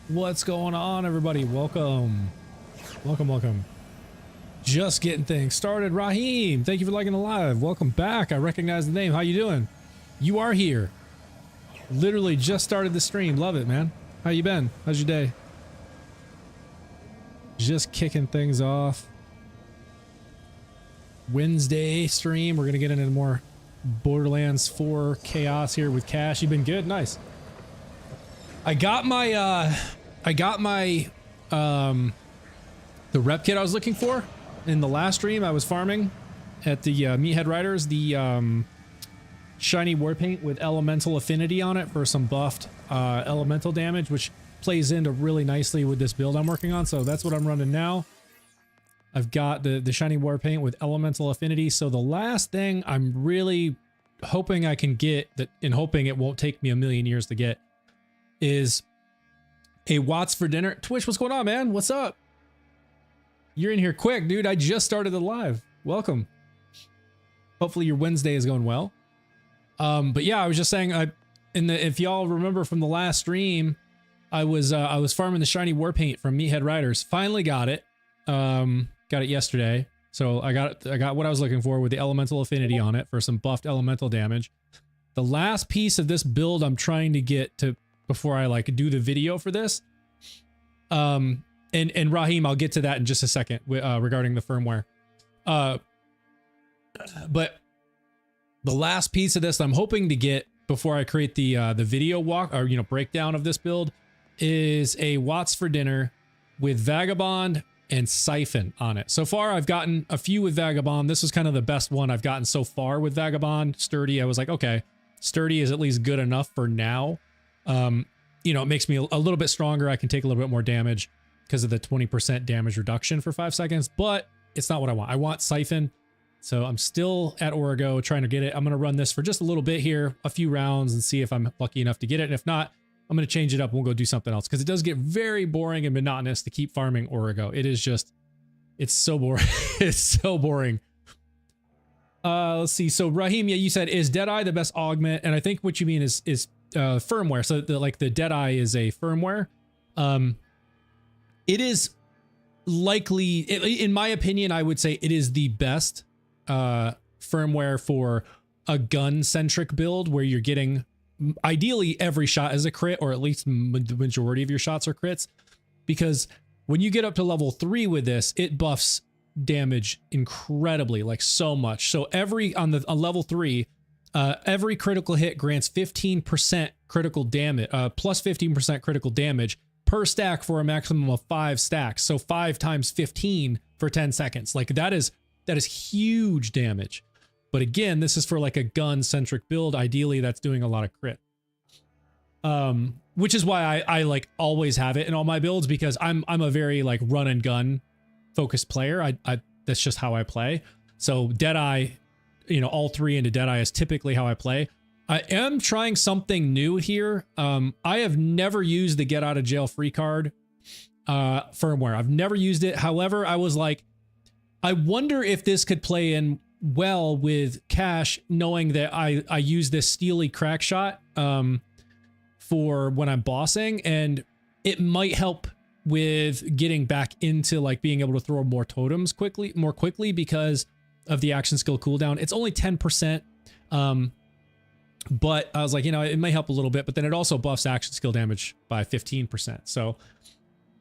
What's going on, everybody? Welcome. Welcome. Just getting things started. Raheem, thank you for liking the live. Welcome back. I recognize the name. How you doing? You are here. Literally just started the stream. Love it, man. How you been? How's your day? Just kicking things off. Wednesday stream. We're gonna get into more Borderlands 4 chaos here with Cash. You been good? Nice. I got my the rep kit I was looking for in the last stream. I was farming at the Meathead Riders, the shiny war paint with elemental affinity on it for some buffed elemental damage, which plays into really nicely with this build I'm working on. So that's what I'm running now. I've got the shiny war paint with elemental affinity. So the last thing I'm really hoping I can get, that and hoping it won't take me a million years to get, is a Watts for dinner. Twitch, what's going on, man? What's up? You're in here quick, dude. I just started the live. Welcome. Hopefully your Wednesday is going well. But yeah, I was just saying, if y'all remember from the last stream, I was farming the shiny war paint from Meathead Riders. Finally got it. Got it yesterday. So I got what I was looking for with the elemental affinity on it for some buffed elemental damage. The last piece of this build I'm trying to get to before I like do the video for this. And Raheem, I'll get to that in just a second regarding the firmware. But the last piece of this I'm hoping to get before I create the video walk or breakdown of this build is a Watts for dinner with Vagabond and Siphon on it. So far I've gotten a few with Vagabond. This was kind of the best one I've gotten so far with Vagabond. Sturdy, I was like, okay, Sturdy is at least good enough for now. It makes me a little bit stronger. I can take a little bit more damage because of the 20% damage reduction for 5 seconds, but it's not what I want. I want Siphon. So I'm still at Origo trying to get it. I'm going to run this for just a little bit here, a few rounds, and see if I'm lucky enough to get it. And if not, I'm going to change it up. We'll go do something else because it does get very boring and monotonous to keep farming Origo. It is just, it's so boring. It's so boring. Let's see. So Raheem, yeah, you said, is Deadeye the best augment? And I think what you mean is firmware. So the Deadeye is a firmware. It is likely, in my opinion, I would say it is the best firmware for a gun-centric build where you're getting ideally every shot is a crit, or at least the majority of your shots are crits, because when you get up to level 3 with this, it buffs damage incredibly, like so much. So on level 3, every critical hit grants 15% critical damage, plus 15% critical damage per stack for a maximum of 5 stacks. So 5 times 15 for 10 seconds. Like that is huge damage. But again, this is for like a gun centric build. Ideally that's doing a lot of crit. Which is why I like always have it in all my builds, because I'm a very like run and gun focused player. I that's just how I play. So Deadeye, all 3 into Deadeye is typically how I play. I am trying something new here. I have never used the get out of jail free card firmware. I've never used it. However, I was like, I wonder if this could play in well with Cash, knowing that I use this steely crack shot for when I'm bossing, and it might help with getting back into like being able to throw more totems more quickly because of the action skill cooldown. It's only 10%. But I was like, it may help a little bit, but then it also buffs action skill damage by 15%. So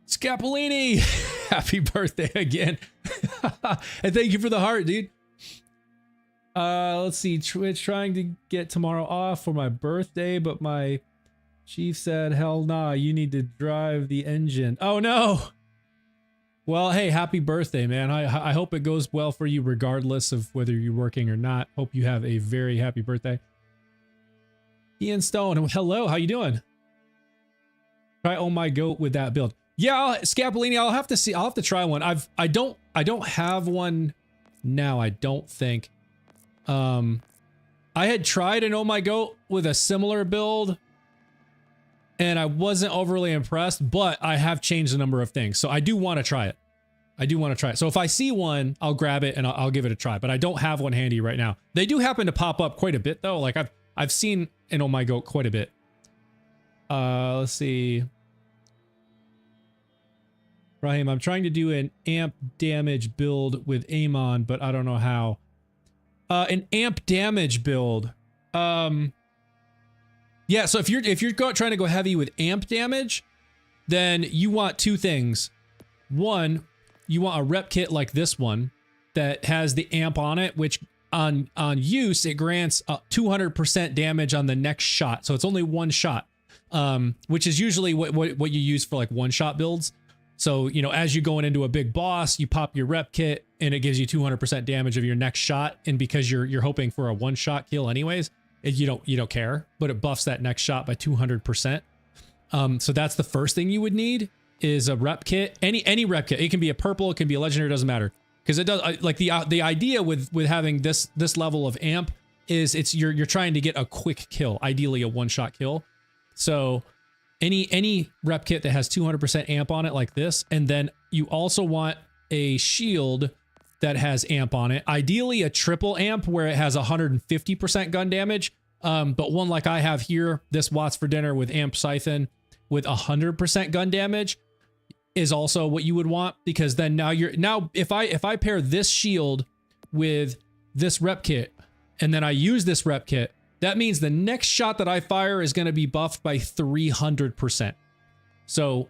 Scapolini, happy birthday again. And thank you for the heart, dude. Let's see, Twitch trying to get tomorrow off for my birthday, but my chief said, hell nah, you need to drive the engine. Oh no. Well, hey, happy birthday, man. I hope it goes well for you regardless of whether you're working or not. Hope you have a very happy birthday. Ian Stone, hello, how you doing? Try Oh My Goat with that build. Yeah, Scapolini, I'll have to try one. I don't have one now, I don't think. I had tried an Oh My Goat with a similar build and I wasn't overly impressed, but I have changed a number of things. So I do want to try it. So if I see one, I'll grab it and I'll give it a try, but I don't have one handy right now. They do happen to pop up quite a bit though. Like I've seen an Oh My Goat quite a bit. Let's see. Raheem, I'm trying to do an amp damage build with Amon, but I don't know how. An amp damage build. Yeah, so if you're trying to go heavy with amp damage, then you want two things. One, you want a rep kit like this one that has the amp on it, which on use it grants 200% damage on the next shot. So it's only one shot, which is usually what you use for like one shot builds. So, you know, as you're going into a big boss, you pop your rep kit and it gives you 200% damage of your next shot. And because you're hoping for a one shot kill anyways, you don't care, but it buffs that next shot by 200%. So that's the first thing you would need is a rep kit. Any rep kit. It can be a purple, it can be a legendary, it doesn't matter. Because it does, like the idea with having this level of amp is you're trying to get a quick kill, ideally a one shot kill. So any rep kit that has 200% amp on it like this, and then you also want a shield that has amp on it, ideally a triple amp where it has 150% gun damage, but one like I have here, this Watts for Dinner with amp siphon with 100% gun damage is also what you would want, because then now if I pair this shield with this rep kit and then I use this rep kit, that means the next shot that I fire is going to be buffed by 300%. So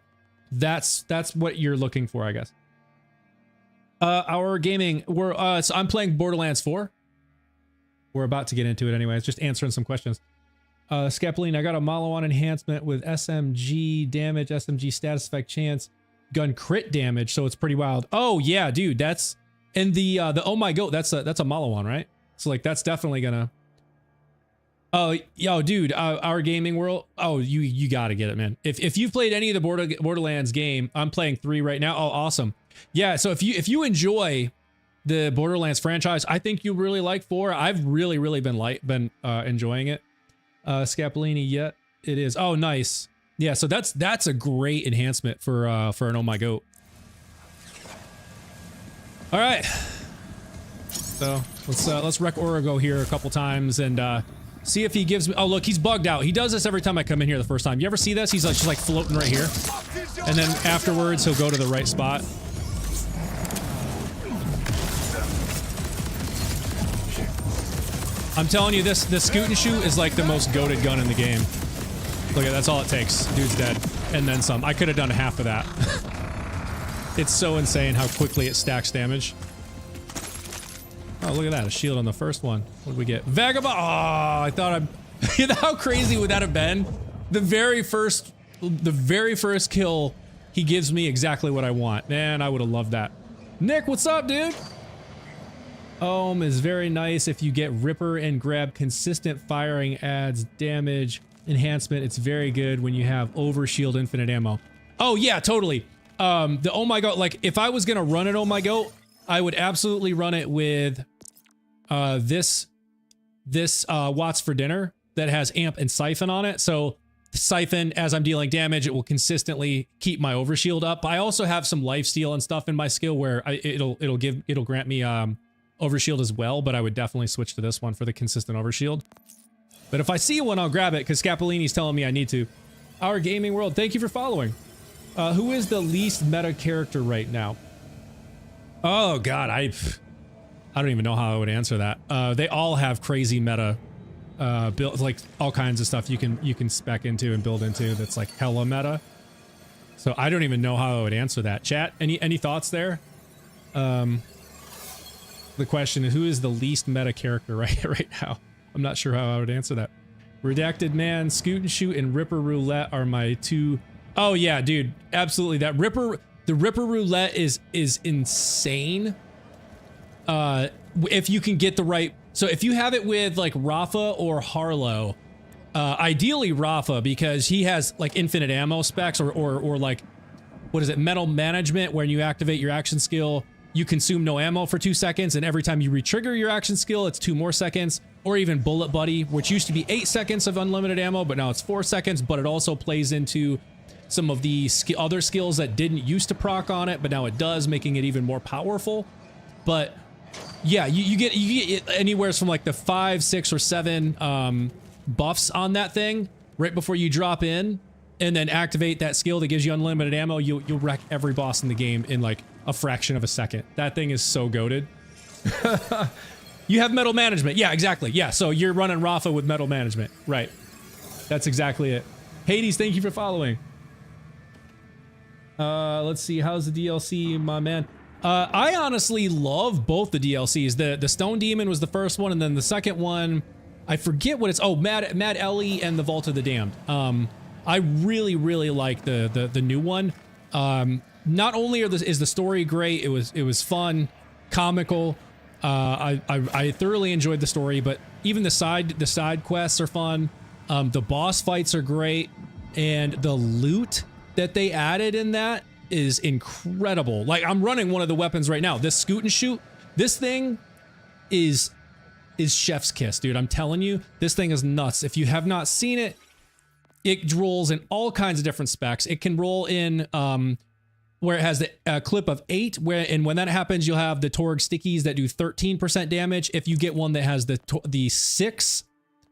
that's what you're looking for, I guess. Our gaming, so I'm playing Borderlands 4. We're about to get into it anyways, just answering some questions. Scapoline, I got a Malo-on enhancement with SMG damage, SMG status effect chance, gun crit damage, so it's pretty wild. Oh yeah, dude, that's and the Oh My Goat, that's a Malo-on, right? So like that's definitely gonna. Oh, yo, dude, our gaming world. Oh, you gotta get it, man. If you've played any of the Borderlands game, I'm playing 3 right now. Oh, awesome. Yeah, so if you enjoy the Borderlands franchise, I think you really like 4. I've really been enjoying it. Scapolini, yeah, it is. Oh, nice. Yeah, so that's a great enhancement for an Oh My Goat. All right. So let's wreck Origo here a couple times and see if he gives me. Oh, look, he's bugged out. He does this every time I come in here the first time. You ever see this? He's like just like floating right here, and then afterwards he'll go to the right spot. I'm telling you, this scoot and shoot is like the most goated gun in the game. Look at that's all it takes. Dude's dead, and then some. I could have done half of that. It's so insane how quickly it stacks damage. Oh, look at that. A shield on the first one. What did we get? Vagabond! Oh, I thought I'm... You know how crazy would that have been? The very first kill, he gives me exactly what I want. Man, I would have loved that. Nick, what's up, dude? Is very nice if you get Ripper and grab consistent firing adds damage enhancement. It's very good when you have overshield infinite ammo. Oh, yeah, totally. The Oh My God, like, if I was gonna run an Oh My God, I would absolutely run it with this Watts for Dinner that has amp and siphon on it. So siphon, as I'm dealing damage, it will consistently keep my overshield up. I also have some lifesteal and stuff in my skill where it'll grant me overshield as well, but I would definitely switch to this one for the consistent overshield. But if I see one, I'll grab it because Scapolini's telling me I need to. Our gaming world, thank you for following. Who is the least meta character right now? Oh God, I don't even know how I would answer that. They all have crazy meta build, like all kinds of stuff you can spec into and build into that's like hella meta. So I don't even know how I would answer that. Chat, any thoughts there? The question is, who is the least meta character right now? I'm not sure how I would answer that. Redacted Man, Scoot and Shoot, and Ripper Roulette are my 2. Oh yeah, dude, absolutely. The Ripper Roulette is insane. If you can get the right, so if you have it with like Rafa or Harlow, ideally Rafa, because he has like infinite ammo specs, or like, what is it, Metal Management, when you activate your action skill, you consume no ammo for 2 seconds, and every time you re-trigger your action skill, it's 2 more seconds. Or even Bullet Buddy, which used to be 8 seconds of unlimited ammo, but now it's 4 seconds, but it also plays into some of the other skills that didn't used to proc on it, but now it does, making it even more powerful. But yeah, you get anywhere from like the 5, 6, or 7 buffs on that thing right before you drop in. and then activate that skill that gives you unlimited ammo, you'll wreck every boss in the game in like a fraction of a second. That thing is so goated. You have metal management. Yeah, exactly. Yeah, so you're running Rafa with metal management. Right. That's exactly it. Hades, thank you for following. Let's see. How's the DLC, my man? I honestly love both the DLCs. The Stone Demon was the first one, and then the second one, I forget what it's. Oh, Mad Ellie and the Vault of the Damned. I really like the new one. Not only is the story great, it was fun, comical. I thoroughly enjoyed the story, but even the side quests are fun. The boss fights are great, and the loot that they added in that is incredible. Like, I'm running one of the weapons right now. This scoot and shoot. This thing is chef's kiss, dude. I'm telling you, this thing is nuts. If you have not seen it, it rolls in all kinds of different specs. It can roll in where it has the clip of 8, and when that happens, you'll have the Torg stickies that do 13% damage. If you get one that has the 6,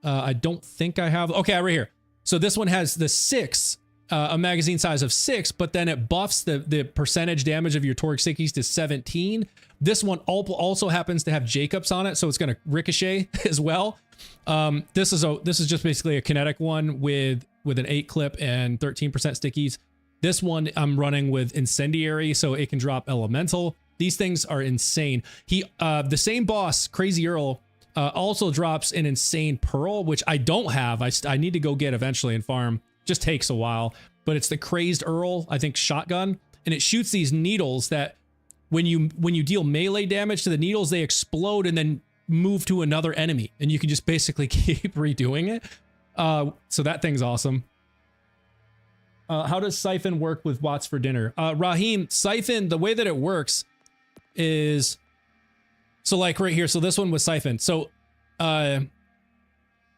I don't think I have. Okay, right here. So this one has the 6, a magazine size of 6, but then it buffs the percentage damage of your Torg stickies to 17. This one also happens to have Jacobs on it, so it's going to ricochet as well. This is just basically a kinetic one with an 8 clip and 13% stickies. This one I'm running with incendiary, so it can drop elemental. These things are insane. The same boss, Crazy Earl, also drops an insane pearl, which I don't have. I need to go get eventually and farm. Just takes a while, but it's the Crazed Earl, I think, shotgun, and it shoots these needles that when you deal melee damage to the needles, they explode and then move to another enemy, and you can just basically keep redoing it. So that thing's awesome. How does Siphon work with Watts for dinner? Raheem, Siphon, the way that it works is, so like right here, so this one was Siphon. So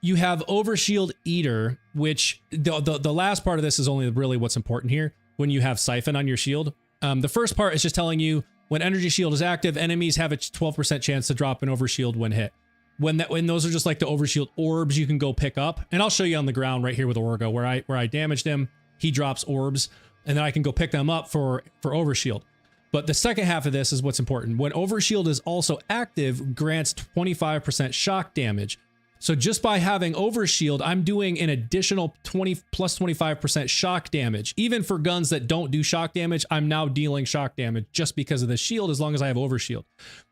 you have Overshield Eater, which the last part of this is only really what's important here when you have Siphon on your shield. The first part is just telling you when Energy Shield is active, enemies have a 12% chance to drop an Overshield when hit. When those are just like the Overshield orbs you can go pick up. And I'll show you on the ground right here with Orgo where I damaged him. He drops orbs, and then I can go pick them up for Overshield. But the second half of this is what's important. When Overshield is also active, grants 25% shock damage. So just by having Overshield, I'm doing an additional 20 plus 25% shock damage. Even for guns that don't do shock damage, I'm now dealing shock damage just because of the shield, as long as I have Overshield.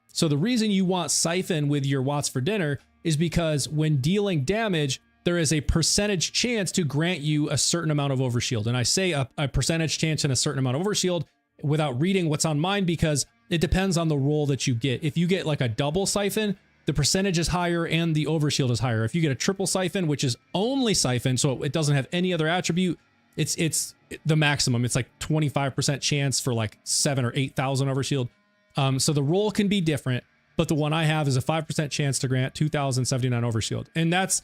So the reason you want Siphon with your Watts for dinner is because when dealing damage, there is a percentage chance to grant you a certain amount of Overshield. And I say a percentage chance and a certain amount of Overshield without reading what's on mine, because it depends on the roll that you get. If you get like a double Siphon, the percentage is higher and the Overshield is higher. If you get a triple Siphon, which is only Siphon, so it doesn't have any other attribute, it's the maximum. It's like 25% chance for like 7,000 or 8,000 Overshield. So the roll can be different, but the one I have is a 5% chance to grant 2,079 Overshield. And that's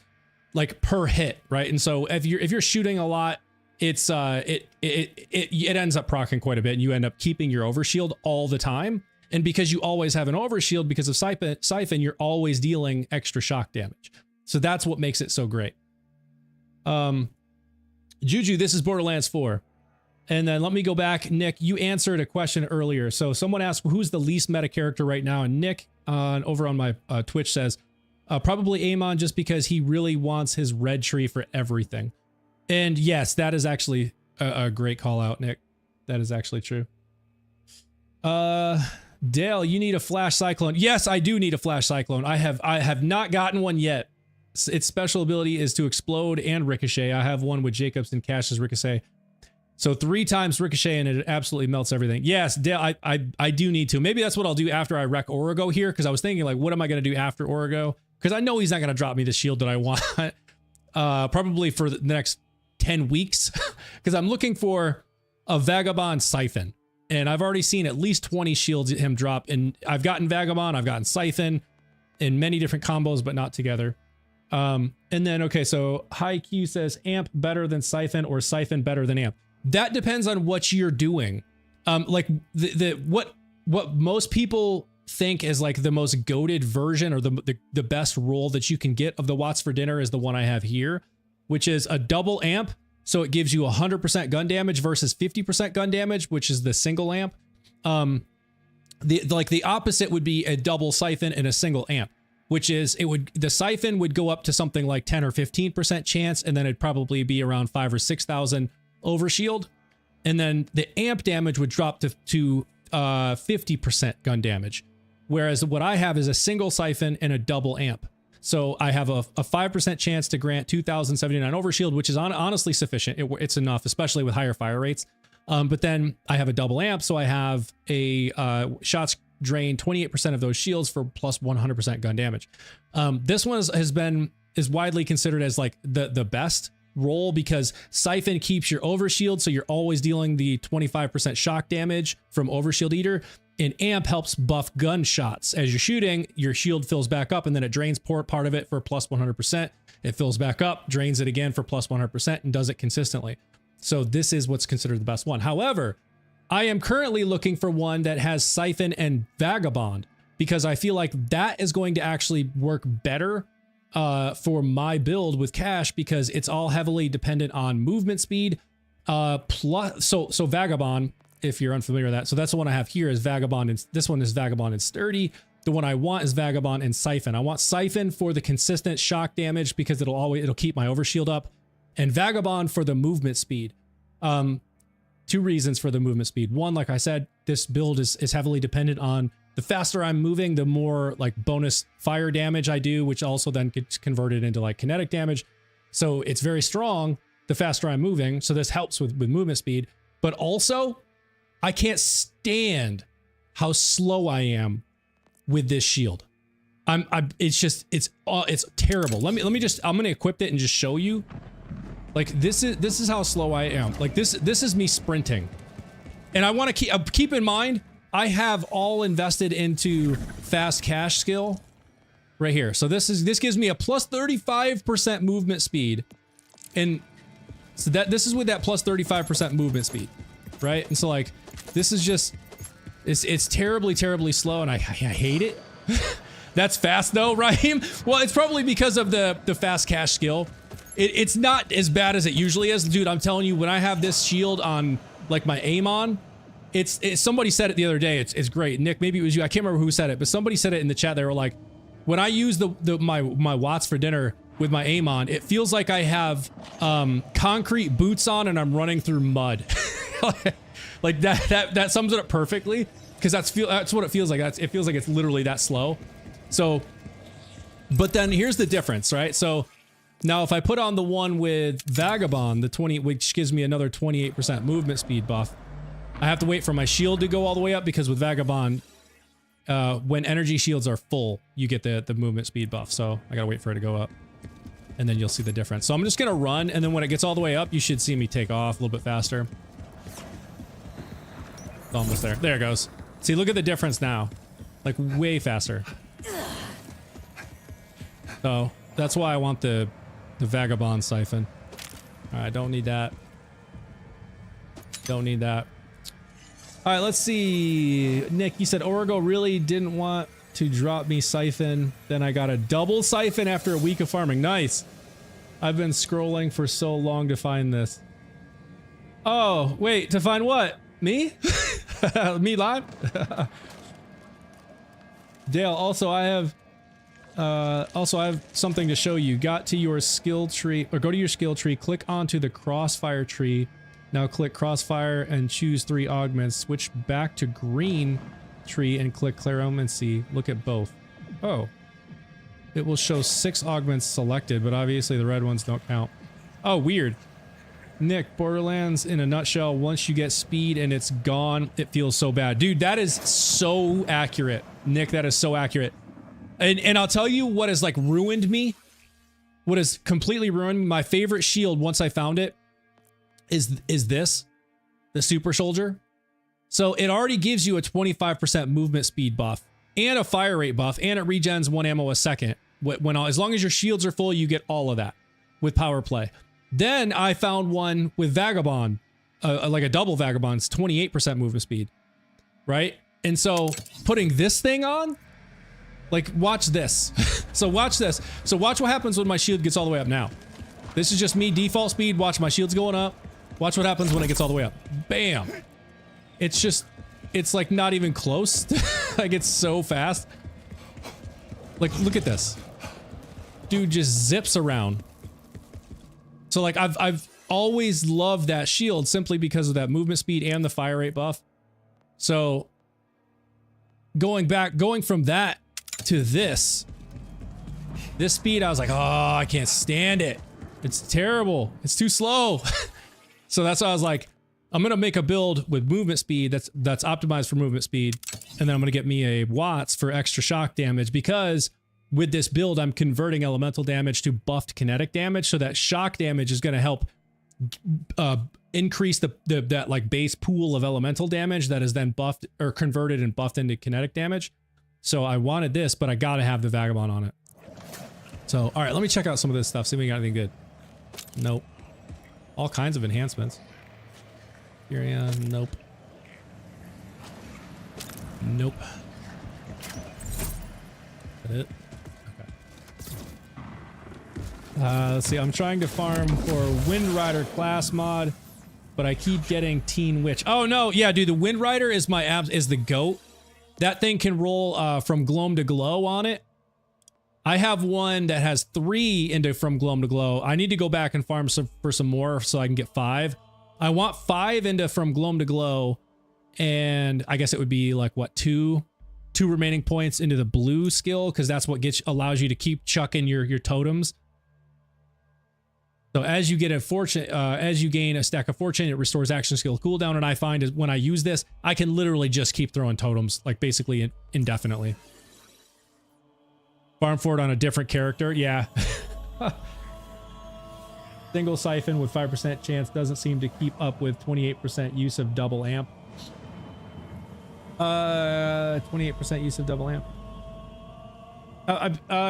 like per hit, right? And so if you're shooting a lot, it's it ends up proccing quite a bit, and you end up keeping your Overshield all the time. And because you always have an Overshield because of Siphon, you're always dealing extra shock damage. So that's what makes it so great. Juju, this is Borderlands 4. And then let me go back. Nick, you answered a question earlier. So someone asked, who's the least meta character right now? And Nick over on my Twitch says, probably Amon, just because he really wants his red tree for everything. And yes, that is actually a great call out, Nick. That is actually true. Dale, you need a flash cyclone. Yes, I do need a flash cyclone. I have not gotten one yet. Its special ability is to explode and ricochet. I have one with Jacobs and Cash's ricochet. So 3 times ricochet and it absolutely melts everything. Yes, Dale, I do need to. Maybe that's what I'll do after I wreck Origo here, because I was thinking, like, what am I going to do after Origo? Because I know he's not going to drop me the shield that I want. Probably for the next 10 weeks. Because I'm looking for a Vagabond Siphon. And I've already seen at least 20 shields at him drop. And I've gotten Vagabond, I've gotten Siphon in many different combos, but not together. And then, okay, so High Q says Amp better than Siphon or Siphon better than Amp. That depends on what you're doing. Like what most people think is like the most goated version or the best roll that you can get of the Watts for dinner is the one I have here, which is a double amp So it gives you 100% gun damage versus 50% gun damage, which is the single amp. The opposite would be a double siphon and a single amp, which is the siphon would go up to something like 10 or 15% chance, and then it'd probably be around 5,000 or 6,000 overshield. And then the amp damage would drop to 50% gun damage. Whereas what I have is a single siphon and a double amp. So I have a 5% chance to grant 2,079 overshield, which is honestly sufficient. It's enough, especially with higher fire rates. But then I have a double amp, so I have a shots drain 28% of those shields for plus 100% gun damage. This one is widely considered as like the best roll because Siphon keeps your overshield, so you're always dealing the 25% shock damage from Overshield Eater. And Amp helps buff gunshots. As you're shooting, your shield fills back up, and then it drains part of it for plus 100%. It fills back up, drains it again for plus 100%, and does it consistently. So this is what's considered the best one. However, I am currently looking for one that has Siphon and Vagabond, because I feel like that is going to actually work better for my build with Cash, because it's all heavily dependent on movement speed. So Vagabond, if you're unfamiliar with that. So that's the one I have here is Vagabond, and this one is Vagabond and Sturdy. The one I want is Vagabond and Siphon. I want Siphon for the consistent shock damage because it'll keep my overshield up, and Vagabond for the movement speed. Two reasons for the movement speed. One, like I said, this build is heavily dependent on the faster I'm moving, the more like bonus fire damage I do, which also then gets converted into like kinetic damage. So it's very strong the faster I'm moving. So this helps with movement speed, but also I can't stand how slow I am with this shield. It's terrible. I'm going to equip it and just show you. Like this is how slow I am. Like this is me sprinting. And I want to keep in mind, I have all invested into fast cash skill right here. So this gives me a plus 35% movement speed. And so this is with that plus 35% movement speed, right? And so like, this is just, it's terribly, terribly slow, and I hate it. That's fast though, Raheem? Well, it's probably because of the fast cash skill. It's not as bad as it usually is. Dude, I'm telling you, when I have this shield on, like my aim on, it's somebody said it the other day, it's great. Nick, maybe it was you, I can't remember who said it, but somebody said it in the chat. They were like, when I use my watts for dinner with my aim on, it feels like I have concrete boots on and I'm running through mud. Like that sums it up perfectly, because that's what it feels like. It feels like it's literally that slow. So, but then here's the difference, right? So now if I put on the one with Vagabond, which gives me another 28% movement speed buff, I have to wait for my shield to go all the way up, because with Vagabond, when energy shields are full, you get the movement speed buff. So I gotta wait for it to go up, and then you'll see the difference. So I'm just gonna run, and then when it gets all the way up, you should see me take off a little bit faster. Almost there. There it goes. See, look at the difference now. Like way faster. So that's why I want the Vagabond Siphon. Alright, don't need that. Don't need that. Alright, let's see. Nick, you said Origo really didn't want to drop me Siphon. Then I got a double Siphon after a week of farming. Nice. I've been scrolling for so long to find this. Oh, wait, to find what? Me? Me live? Dale, also I have something to show you. Got to your skill tree, or go to your skill tree, click onto the crossfire tree. Now click crossfire and choose 3 augments. Switch back to green tree and click Claromancy. Look at both. Oh. It will show 6 augments selected, but obviously the red ones don't count. Oh, weird. Nick, Borderlands in a nutshell, once you get speed and it's gone, it feels so bad. Dude, that is so accurate. Nick, that is so accurate. And I'll tell you what has like ruined me. What has completely ruined me. My favorite shield once I found it is this, the Super Soldier. So it already gives you a 25% movement speed buff and a fire rate buff, and it regens 1 ammo a second. As long as your shields are full, you get all of that with power play. Then I found one with Vagabond, like a double Vagabond. It's 28% movement speed, right? And so putting this thing on, like watch this. So watch this. So watch what happens when my shield gets all the way up now. This is just me default speed. Watch, my shield's going up. Watch what happens when it gets all the way up. Bam. It's just, it's like not even close. Like it's so fast. Like, look at this. Dude just zips around. So like I've always loved that shield simply because of that movement speed and the fire rate buff. So going from that to this speed, I was like, oh, I can't stand it. It's terrible. It's too slow. So that's why I was like, I'm gonna make a build with movement speed that's optimized for movement speed, and then I'm gonna get me a watts for extra shock damage, because with this build I'm converting elemental damage to buffed kinetic damage, so that shock damage is gonna help increase that like base pool of elemental damage that is then buffed or converted and buffed into kinetic damage. So I wanted this, but I gotta have the Vagabond on it. So all right, let me check out some of this stuff, see if we got anything good. Nope. All kinds of enhancements. Furion, nope. Nope. Is that it? Okay. Let's see, I'm trying to farm for Wind Rider class mod, but I keep getting Teen Witch. Oh no, yeah, dude, the Wind Rider is is the GOAT. That thing can roll from Gloam to Glow on it. I have one that has 3 into from Gloam to Glow. I need to go back and farm for some more so I can get 5. I want 5 into from Gloam to Glow, and I guess it would be like what, 2 remaining points into the blue skill, because that's what allows you to keep chucking your totems. So as you get a fortune, as you gain a stack of fortune, it restores action skill cooldown. And I find is when I use this, I can literally just keep throwing totems like basically indefinitely. Farm for it on a different character, yeah. Single siphon with 5% chance doesn't seem to keep up with 28% use of double amp. 28% use of double amp.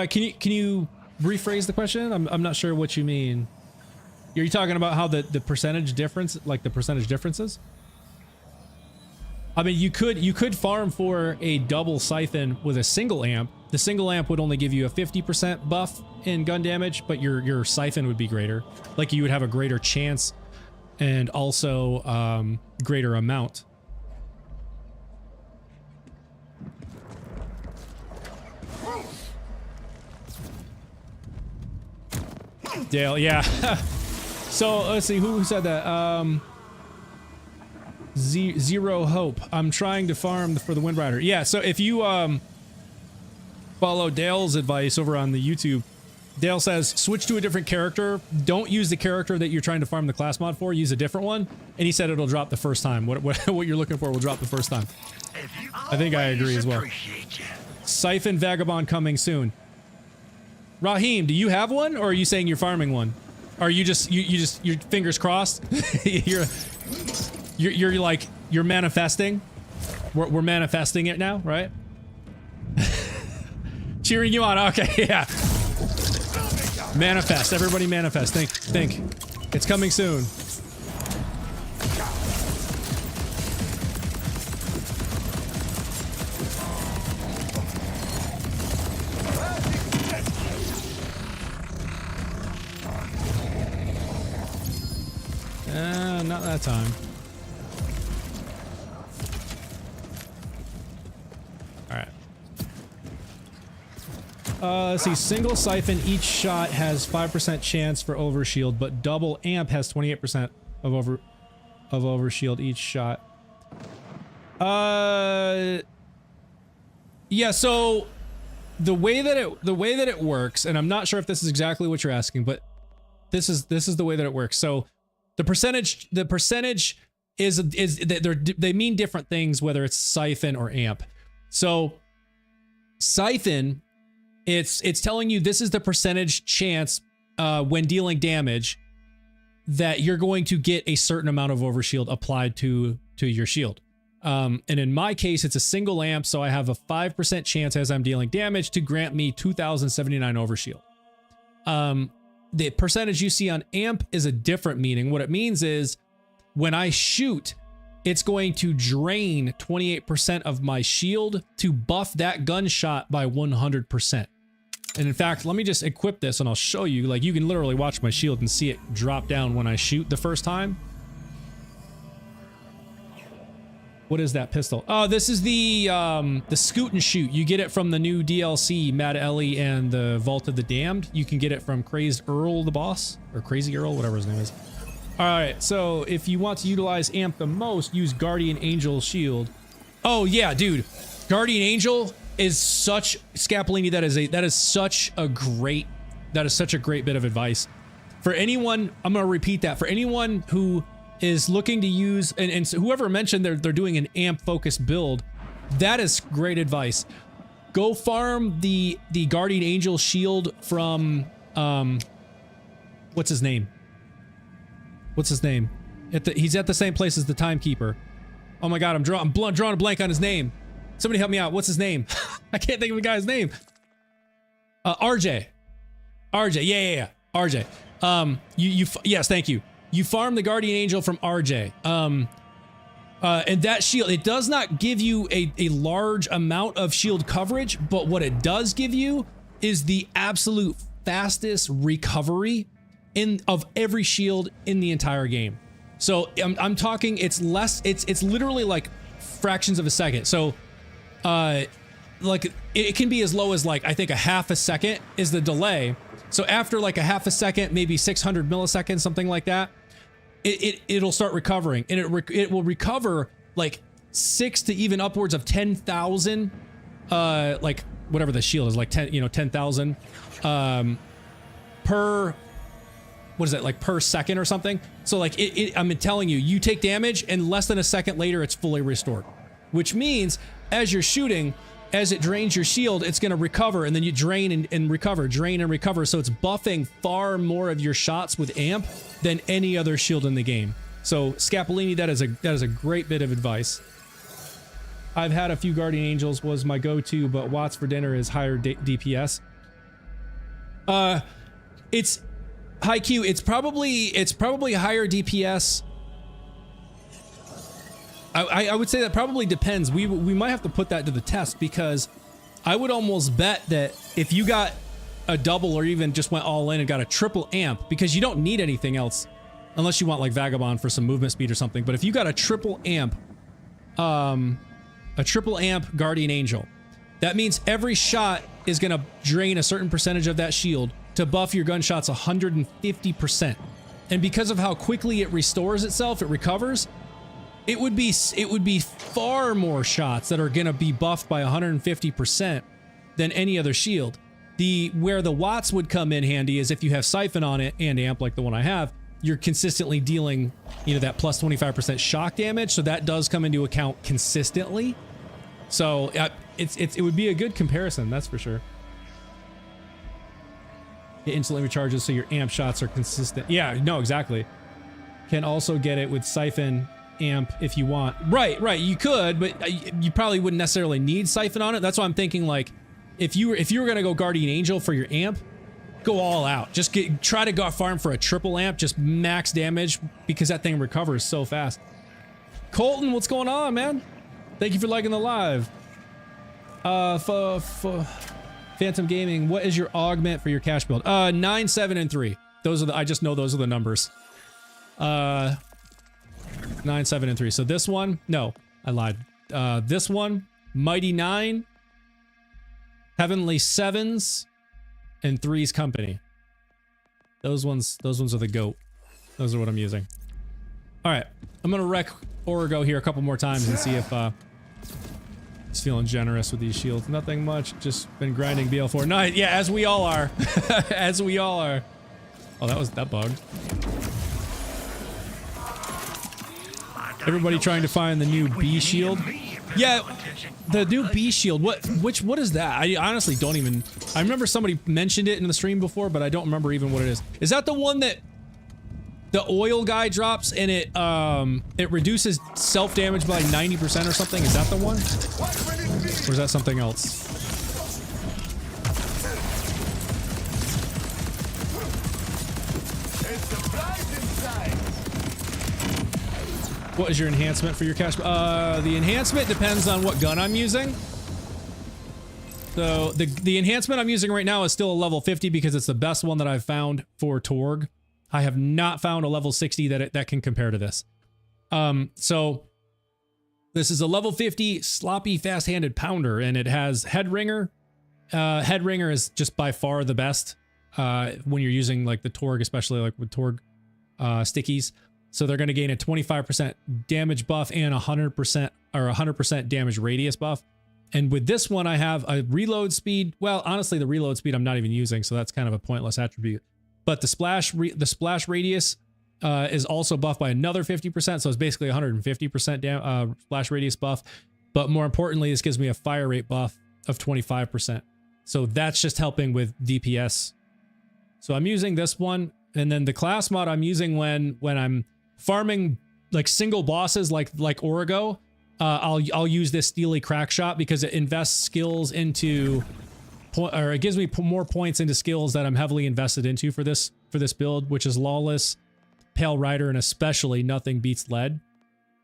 Can you rephrase the question? I'm not sure what you mean. Are you talking about how the percentage difference, like the percentage differences? I mean, you could farm for a double siphon with a single amp. The single amp would only give you a 50% buff in gun damage, but your siphon would be greater. Like you would have a greater chance and also greater amount. Dale, yeah. So let's see, who said that? Zero Hope. I'm trying to farm for the Wind Rider. Yeah, so if you follow Dale's advice over on the YouTube, Dale says switch to a different character. Don't use the character that you're trying to farm the class mod for. Use a different one. And he said it'll drop the first time. What you're looking for will drop the first time. I think I agree as well. Siphon Vagabond coming soon. Raheem, do you have one, or are you saying you're farming one? Or are you just your fingers crossed? you're like you're manifesting. We're manifesting it now, right? Cheering you on. Okay, yeah. Manifest. Everybody manifest. Think. It's coming soon. Not that time. Alright. Let's see. Single siphon, each shot has 5% chance for overshield, but double amp has 28% of overshield each shot. Yeah, so the way that it works, and I'm not sure if this is exactly what you're asking, but this is the way that it works. So the percentage is they mean different things whether it's siphon or amp. So siphon, it's telling you this is the percentage chance when dealing damage that you're going to get a certain amount of overshield applied to your shield. And in my case, it's a single amp, so I have a 5% chance as I'm dealing damage to grant me 2079 overshield. The percentage you see on amp is a different meaning. What it means is when I shoot, it's going to drain 28% of my shield to buff that gunshot by 100%. And in fact, let me just equip this and I'll show you. Like, you can literally watch my shield and see it drop down when I shoot the first time. What is that pistol? Oh, this is the scoot and shoot. You get it from the new DLC, Mad Ellie and the Vault of the Damned. You can get it from Crazed Earl, the boss, or Crazy Earl, whatever his name is. All right, so if you want to utilize amp the most, use Guardian Angel shield. Oh yeah, dude, Guardian Angel is such Scapolini. That is such a great bit of advice for anyone. I'm gonna repeat that for anyone who is looking to use, and so whoever mentioned they're doing an amp focused build. That is great advice. Go farm the Guardian Angel shield from what's his name? He's at the same place as the Timekeeper. Oh my god, I'm drawing a blank on his name. Somebody help me out. What's his name? I can't think of the guy's name. RJ. Yeah. RJ. Yes, thank you. You farm the Guardian Angel from RJ. And that shield, it does not give you a large amount of shield coverage, but what it does give you is the absolute fastest recovery of every shield in the entire game. So I'm talking, it's literally like fractions of a second. So like it can be as low as like, I think a half a second is the delay. So after like a half a second, maybe 600 milliseconds, something like that, it'll start recovering, and it will recover like 6 to even upwards of 10,000, like whatever the shield is, like 10,000 per, what is it, like per second or something. So like I'm telling you, you take damage and less than a second later it's fully restored, which means as you're shooting, as it drains your shield, it's going to recover, and then you drain and recover, drain and recover. So it's buffing far more of your shots with amp than any other shield in the game. So Scapolini, that is a great bit of advice. I've had a few Guardian Angels, was my go-to, but Watts for dinner is higher DPS. It's high Q. It's probably higher DPS. I would say that probably depends. We might have to put that to the test, because I would almost bet that if you got a double or even just went all in and got a triple amp, because you don't need anything else unless you want like Vagabond for some movement speed or something. But if you got a triple amp Guardian Angel, that means every shot is going to drain a certain percentage of that shield to buff your gunshots 150%. And because of how quickly it restores itself, it recovers, it would be far more shots that are going to be buffed by 150% than any other shield. Where the Watts would come in handy is if you have Siphon on it and amp like the one I have, you're consistently dealing, that plus 25% shock damage. So that does come into account consistently. So it would be a good comparison, that's for sure. It instantly recharges, so your amp shots are consistent. Yeah, no, exactly. Can also get it with Siphon amp if you want. Right, you could, but you probably wouldn't necessarily need Siphon on it. That's why I'm thinking, like, if you were gonna go Guardian Angel for your amp, go all out. Just try to go farm for a triple amp, just max damage, because that thing recovers so fast. Colton, what's going on, man? Thank you for liking the live. Phantom Gaming, what is your augment for your cash build? 9, 7, and 3. Those are I just know those are the numbers. 9, 7, and 3. So this one, no, I lied. This one, Mighty 9, Heavenly 7s, and 3's Company. Those ones are the GOAT. Those are what I'm using. All right, I'm gonna wreck Origo here a couple more times and see if he's feeling generous with these shields. Nothing much, just been grinding BL4. Nice, yeah, as we all are. As we all are. Oh, that bugged. Everybody trying to find the new B shield. Yeah, the new B shield. What is that? I honestly don't even. I remember somebody mentioned it in the stream before, but I don't remember even what it is. Is that the one that the oil guy drops and it reduces self damage by 90% or something? Is that the one? Or is that something else? What is your enhancement for your cash? The enhancement depends on what gun I'm using. So the enhancement I'm using right now is still a level 50 because it's the best one that I've found for Torg. I have not found a level 60 that can compare to this. So this is a level 50 sloppy fast-handed pounder, and it has head ringer. Head ringer is just by far the best when you're using like the Torg, especially like with Torg stickies. So they're going to gain a 25% damage buff and 100% damage radius buff. And with this one, I have a reload speed. Well, honestly, the reload speed I'm not even using, so that's kind of a pointless attribute. But the splash radius is also buffed by another 50%, so it's basically 150% splash radius buff. But more importantly, this gives me a fire rate buff of 25%. So that's just helping with DPS. So I'm using this one, and then the class mod I'm using when I'm farming like single bosses like Origo. I'll use this Steely Crack Shot because it invests skills into, or it gives me more points into skills that I'm heavily invested into for this build, which is Lawless, Pale Rider, and especially Nothing Beats Lead.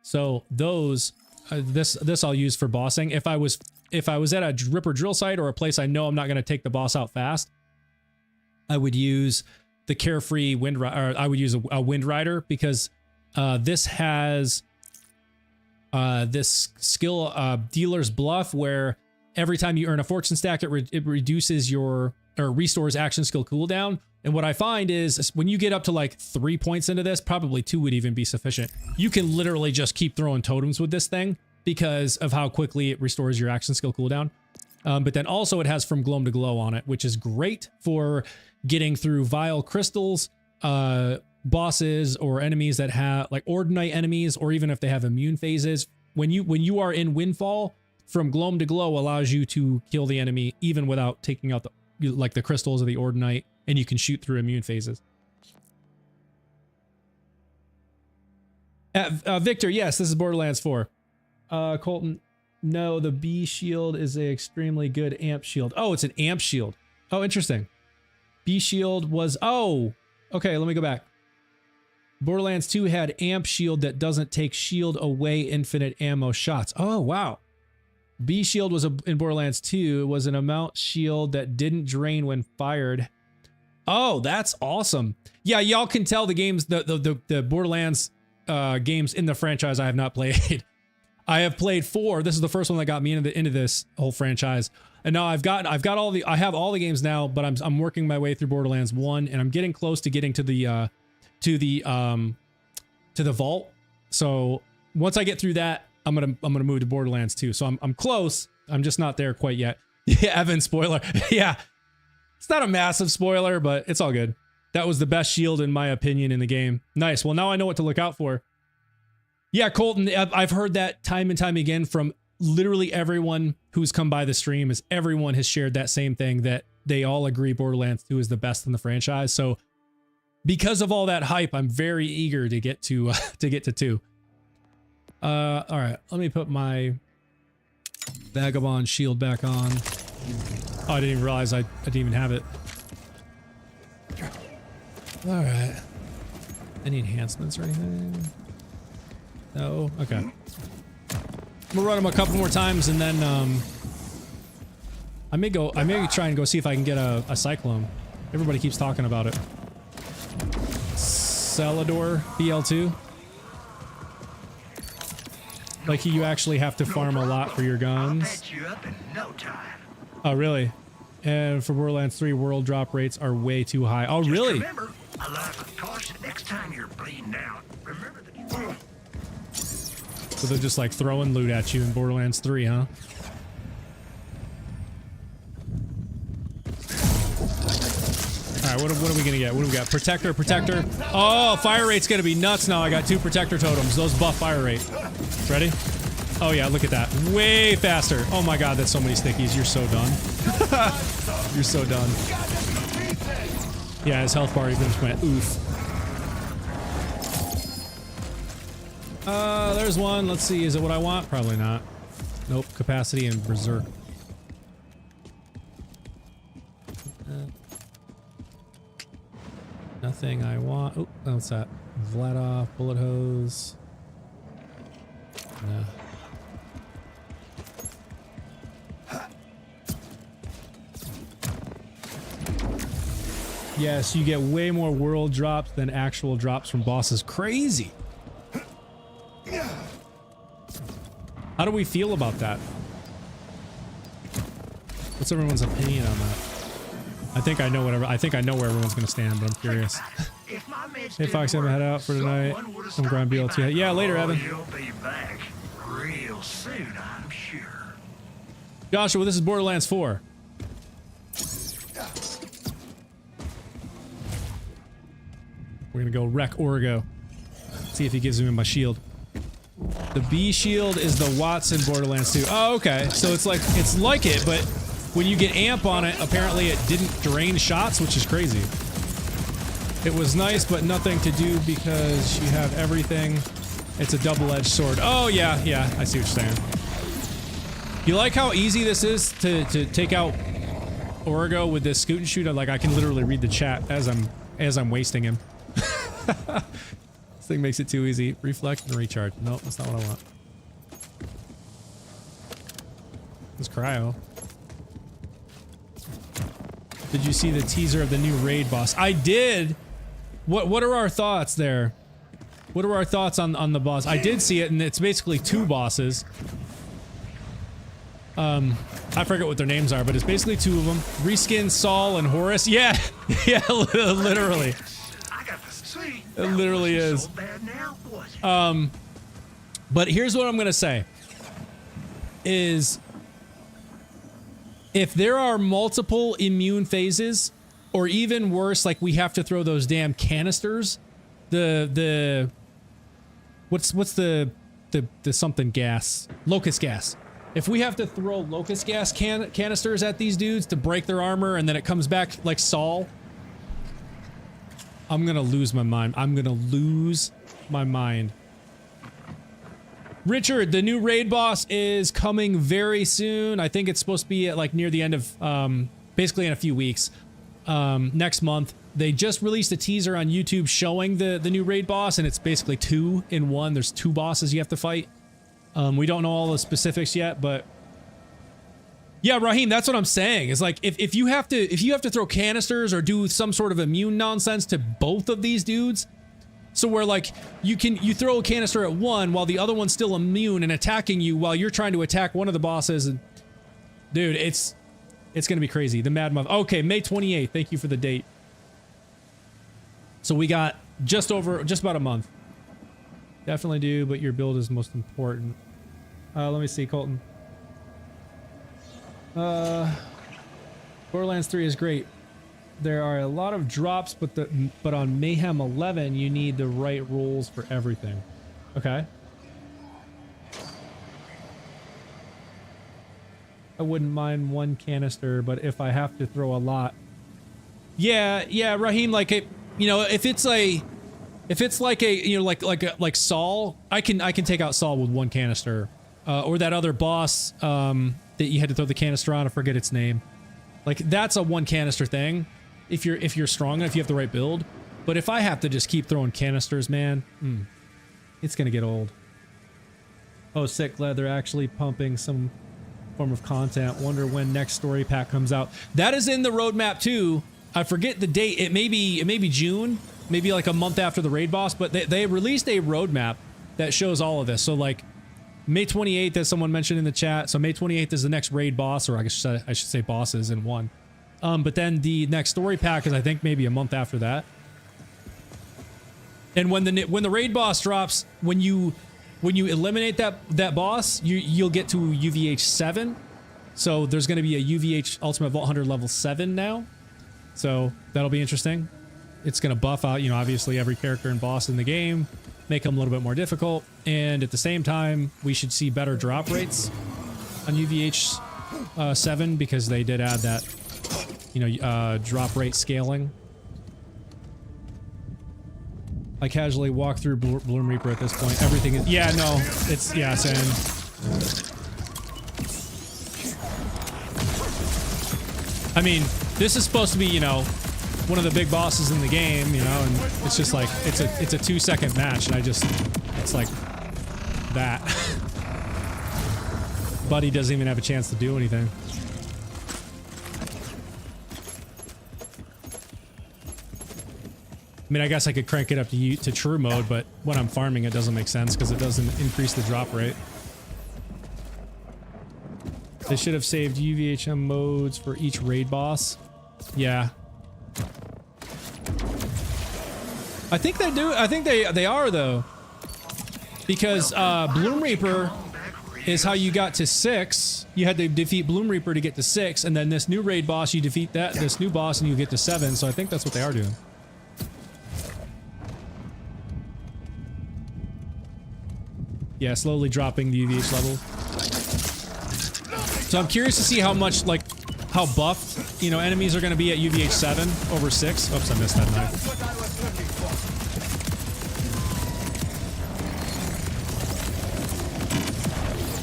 So those, this I'll use for bossing. If I was at a Ripper drill site or a place I know I'm not going to take the boss out fast, I would use the Carefree Wind Rider. I would use a Wind Rider because this has this skill Dealer's Bluff, where every time you earn a fortune stack, it reduces your, or restores action skill cooldown. And what I find is when you get up to like 3 points into this, probably 2 would even be sufficient. You can literally just keep throwing totems with this thing because of how quickly it restores your action skill cooldown. But then also it has From Gloam to Glow on it, which is great for getting through Vile Crystals, bosses or enemies that have like Ordinite enemies, or even if they have immune phases. When you are in Windfall, From Gloam to Glow allows you to kill the enemy even without taking out the crystals or the Ordinite, and you can shoot through immune phases. Victor, yes, this is Borderlands 4. Colton, no, the B shield is a extremely good amp shield. Oh, it's an amp shield. Oh, interesting. B shield was, oh, okay, let me go back. Borderlands 2 had amp shield that doesn't take shield away infinite ammo shots. Oh, wow. B shield was in Borderlands 2. It was an amount shield that didn't drain when fired. Oh, that's awesome. Yeah, y'all can tell the games, the Borderlands games in the franchise I have not played. I have played 4. This is the first one that got me into this whole franchise. And now I have all the games now, but I'm working my way through Borderlands 1, and I'm getting close to getting to the vault. So once I get through that, I'm gonna move to Borderlands 2. So I'm close. I'm just not there quite yet. Yeah, Evan, spoiler. Yeah, it's not a massive spoiler, but it's all good. That was the best shield in my opinion in the game. Nice. Well, now I know what to look out for. Yeah, Colton, I've heard that time and time again from literally everyone who's come by the stream. Is everyone has shared that same thing, that they all agree Borderlands 2 is the best in the franchise. So because of all that hype, I'm very eager to get to 2. All right, let me put my Vagabond shield back on. Oh, I didn't even realize I didn't even have it. All right. Any enhancements or anything? No? Okay. I'm gonna run them a couple more times, and then I may try and go see if I can get a Cyclone. Everybody keeps talking about it. Celador BL2. Like, you actually have to farm a lot for your guns. Oh, really? And for Borderlands 3, world drop rates are way too high. Oh, really? So they're just like throwing loot at you in Borderlands 3, huh? Alright, what are we gonna get? What do we got? Protector. Oh, fire rate's gonna be nuts now. I got 2 Protector totems. Those buff fire rate. Ready? Oh yeah, look at that. Way faster. Oh my god, that's so many stickies. You're so done. You're so done. Yeah, his health bar even just went oof. There's one. Let's see. Is it what I want? Probably not. Nope. Capacity and Berserk. Nothing I want. Oh, what's that? Vladov, bullet hose. No. Yes, you get way more world drops than actual drops from bosses. Crazy. How do we feel about that? What's everyone's opinion on that? I think I know where everyone's gonna stand, but I'm curious. Hey Fox, I'm gonna head out for tonight. I'm going BLT. Yeah, later, Evan. You'll be back real soon, I'm sure. Joshua, this is Borderlands 4. We're gonna go wreck Origo. See if he gives me my shield. The B shield is the Watts in Borderlands 2. Oh, okay. So it's like it, but when you get amp on it, apparently it didn't drain shots, which is crazy. It was nice, but nothing to do because you have everything. It's a double-edged sword. Oh, yeah, I see what you're saying. You like how easy this is to take out Origo with this scoot and shoot? Like, I can literally read the chat as I'm wasting him. This thing makes it too easy. Reflect and recharge. Nope, that's not what I want. It's cryo. Did you see the teaser of the new raid boss? I did. What are our thoughts there? What are our thoughts on the boss? I did see it, and it's basically two bosses. I forget what their names are, but it's basically two of them. Reskin Saul and Horus. Yeah, yeah, literally. It literally is. But here's what I'm gonna say. Is if there are multiple immune phases, or even worse, like we have to throw those damn canisters, the what's the something gas? Locust gas. If we have to throw locust gas canisters at these dudes to break their armor and then it comes back like Saul, I'm gonna lose my mind. I'm gonna lose my mind. Richard, the new raid boss is coming very soon. I think it's supposed to be at like near the end of, basically in a few weeks. Next month. They just released a teaser on YouTube showing the new raid boss, and it's basically 2 in 1. There's 2 bosses you have to fight. We don't know all the specifics yet, but yeah, Raheem, that's what I'm saying. It's like if you have to throw canisters or do some sort of immune nonsense to both of these dudes, so where like you throw a canister at one while the other one's still immune and attacking you while you're trying to attack one of the bosses, and dude, it's gonna be crazy. The Mad Month. Okay, May 28th. Thank you for the date. So we got just about a month. Definitely do, but your build is most important. Let me see, Colton. Borderlands 3 is great. There are a lot of drops, but on Mayhem 11 you need the right rules for everything. Okay. I wouldn't mind 1 canister, but if I have to throw a lot. Yeah, Raheem, like if it's like a like Saul, I can take out Saul with 1 canister. Or that other boss that you had to throw the canister on, I forget its name. Like that's a 1 canister thing. If you're strong enough, you have the right build. But if I have to just keep throwing canisters, man, it's gonna get old. Oh, sick, glad they're actually pumping some form of content. Wonder when next story pack comes out. That is in the roadmap too. I forget the date. It may be June, maybe like a month after the raid boss, but they released a roadmap that shows all of this. So like May 28th, as someone mentioned in the chat. So May 28th is the next raid boss, or I should say bosses in 1. But then the next story pack is I think maybe a month after that. And when the raid boss drops, when you eliminate that boss, you'll get to UVH 7. So there's going to be a UVH Ultimate Vault Hunter level 7 now. So that'll be interesting. It's going to buff out, obviously every character and boss in the game, make them a little bit more difficult, and at the same time, we should see better drop rates on UVH 7 because they did add that, drop rate scaling. I casually walk through Bloom Reaper at this point. Everything is... Yeah, no. It's... Yeah, same. I mean, this is supposed to be, one of the big bosses in the game, and it's just like... It's a 2-second match, and it's like... that. Buddy doesn't even have a chance to do anything. I mean, I guess I could crank it up to true mode, but when I'm farming, it doesn't make sense because it doesn't increase the drop rate. They should have saved UVHM modes for each raid boss. Yeah. I think they do. I think they are though, because Bloom Reaper is how you got to 6. You had to defeat Bloom Reaper to get to 6, and then this new raid boss, you defeat this new boss, and you get to 7. So I think that's what they are doing. Yeah, slowly dropping the UVH level. So I'm curious to see how much, like, how buffed, you know, enemies are going to be at UVH 7 over 6. Oops, I missed that knife.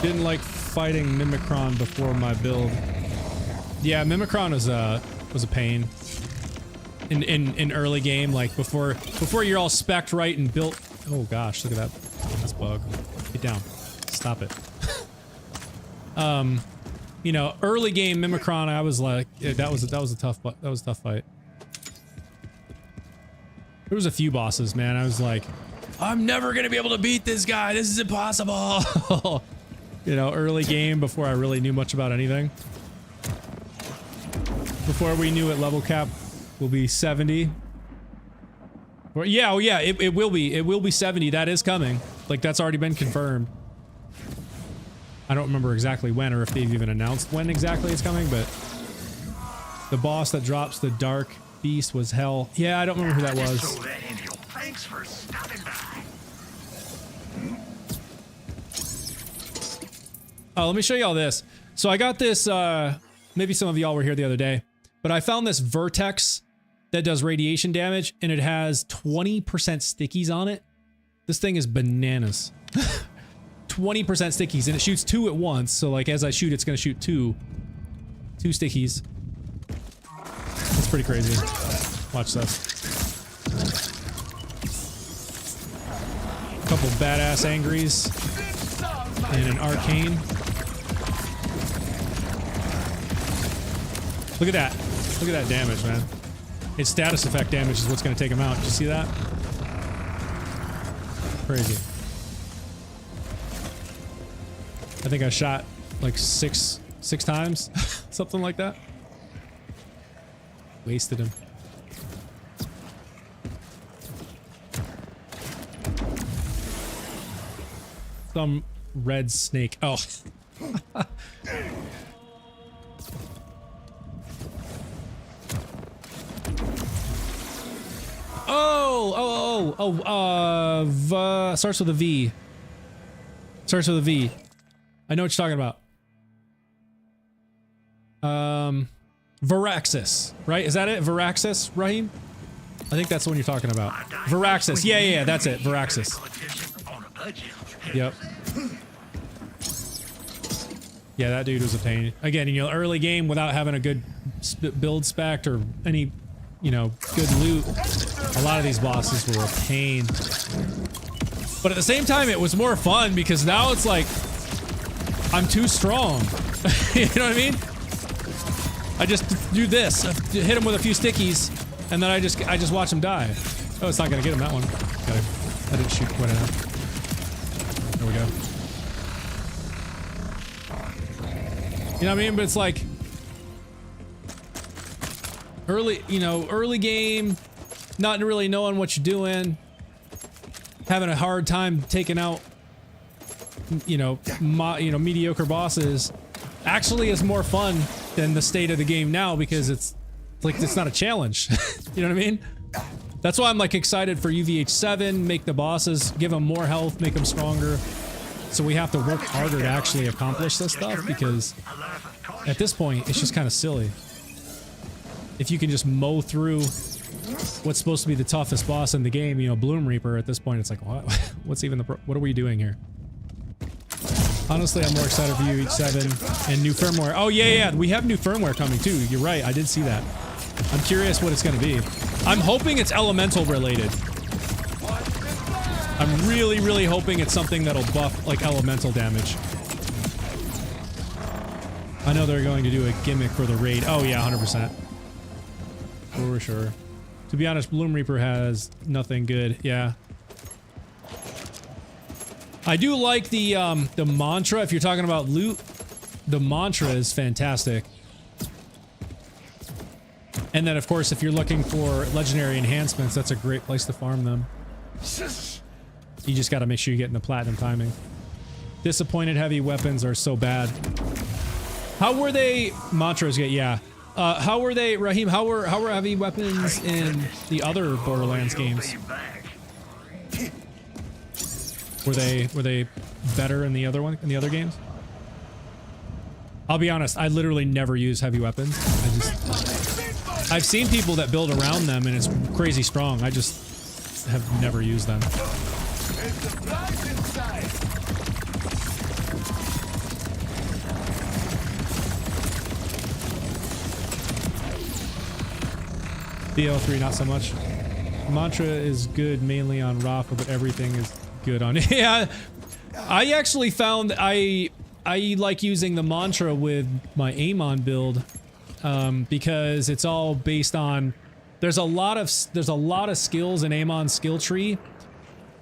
Didn't like fighting Mimikron before my build. Yeah, Mimikron was a pain in early game, like before you're all spec'd right and built. Oh gosh, look at that. That's bug. Get down. Stop it. You know, early game Mimikron, I was like, yeah, that was a tough fight. There was a few bosses, man. I was like, I'm never gonna be able to beat this guy. This is impossible. You know, early game before I really knew much about anything. Before we knew it, level cap will be 70. Or, yeah, oh yeah, it will be. It will be 70. That is coming. Like, that's already been confirmed. I don't remember exactly when or if they've even announced when exactly it's coming, but the boss that drops the Dark Beast was hell. Yeah, I don't remember who that was. Thanks for stopping by. Oh, let me show you all this. So I got this, maybe some of y'all were here the other day, but I found this Vertex that does radiation damage, and it has 20% stickies on it. This thing is bananas. 20% stickies, and it shoots 2 at once, so like as I shoot, it's gonna shoot 2 stickies. It's pretty crazy. Watch this. A couple badass angries and an arcane. Look at that. Look at that damage, man. Its status effect damage is what's going to take him out. Did you see that? Crazy. I think I shot like six times. Something like that. Wasted him. Some red snake. Oh. Starts with a V. Starts with a V. I know what you're talking about. Varaxis, right? Is that it? Varaxis, Raheem? I think that's the one you're talking about. Varaxis. Yeah, that's it. Varaxis. Yep. Yeah, that dude was a pain. Again, you know, early game without having a good build spec or any, you know, good loot. A lot of these bosses were a pain. But at the same time, it was more fun because now it's like, I'm too strong. You know what I mean? I just do this, hit him with a few stickies, and then I just watch him die. Oh, it's not gonna get him, that one. I didn't shoot quite enough. There we go. You know what I mean? But it's like early, you know, early game, not really knowing what you're doing, having a hard time taking out, you know, mediocre bosses. Actually, is more fun than the state of the game now because it's like it's not a challenge. You know what I mean? That's why I'm like excited for UVH 7. Make the bosses, give them more health, make them stronger. So we have to work harder to actually accomplish this stuff because at this point, it's just kind of silly. If you can just mow through what's supposed to be the toughest boss in the game, you know, Bloom Reaper, at this point, it's like, what? What's even what are we doing here? Honestly, I'm more excited for UVH 7 and new firmware. Oh, yeah, we have new firmware coming too. You're right, I did see that. I'm curious what it's going to be. I'm hoping it's elemental related. I'm really, really hoping it's something that'll buff, like, elemental damage. I know they're going to do a gimmick for the raid. Oh, yeah, 100%. For sure. To be honest, Bloom Reaper has nothing good. Yeah. I do like the mantra. If you're talking about loot, the mantra is fantastic. And then, of course, if you're looking for legendary enhancements, that's a great place to farm them. You just got to make sure you're getting the platinum timing. Disappointed heavy weapons are so bad. How were they? Mantras, yeah. How were they, Raheem? How were heavy weapons in the other Borderlands games? Were they better in the other games? I'll be honest, I literally never use heavy weapons. I've seen people that build around them and it's crazy strong. I just have never used them. BL3 not so much. Mantra is good mainly on Rafa, but everything is good on it. Yeah, I actually found I like using the mantra with my Amon build because it's all based on there's a lot of skills in Amon's skill tree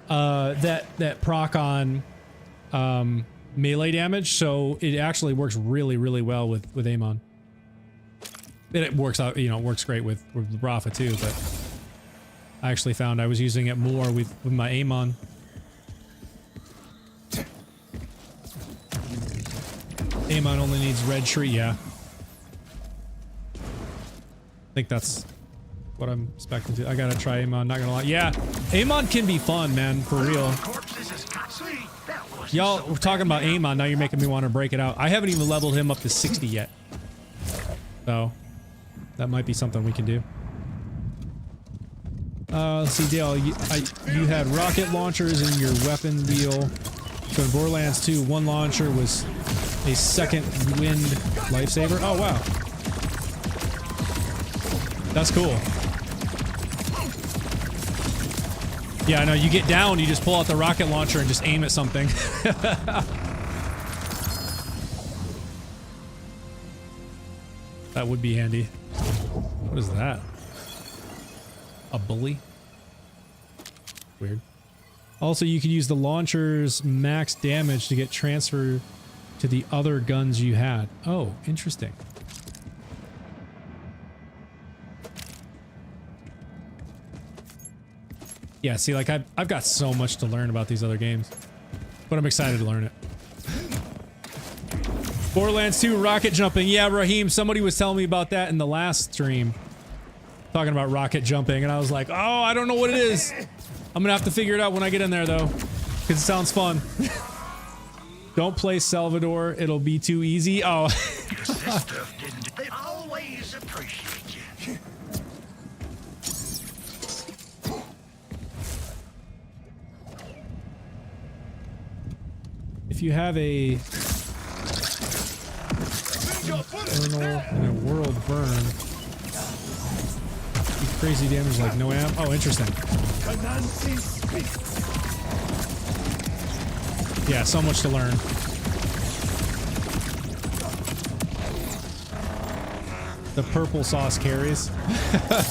that proc on melee damage, so it actually works really well with Amon. It works out, you know, it works great with Rafa too, but I actually found I was using it more with my Amon. Amon only needs red tree, yeah. I think that's what I'm expecting to. I gotta try Amon, not gonna lie. Yeah, Amon can be fun, man, for real. Y'all, we're talking about Amon, now you're making me want to break it out. I haven't even leveled him up to 60 yet. So, that might be something we can do. Let's see, Dale, you had rocket launchers in your weapon deal. So in Borderlands 2, one launcher was a second wind lifesaver. Oh, wow. That's cool. Yeah, I know, you get down, you just pull out the rocket launcher and just aim at something. That would be handy. What is that? A bully? Weird. Also, you could use the launcher's max damage to get transferred to the other guns you had. Oh, interesting. Yeah, see, like, I've got so much to learn about these other games. But I'm excited to learn it. Borderlands 2 rocket jumping. Yeah, Raheem, somebody was telling me about that in the last stream. Talking about rocket jumping, and I was like, oh, I don't know what it is. I'm gonna have to figure it out when I get in there, though. Because it sounds fun. Don't play Salvador, it'll be too easy. Oh. They always appreciate you. If you have a Infernal and a World Burn, crazy damage like no amp. Oh, interesting. Yeah, so much to learn. The purple sauce carries.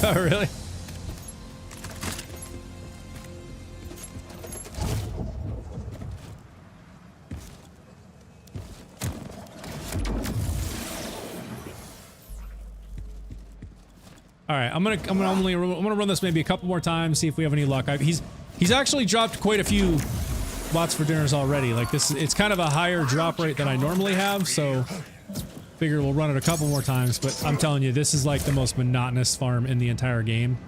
Really? All right, I'm gonna run this maybe a couple more times, see if we have any luck. He's actually dropped quite a few lots for dinners already. Like this, it's kind of a higher drop rate than I normally have, so figure we'll run it a couple more times. But I'm telling you, this is like the most monotonous farm in the entire game,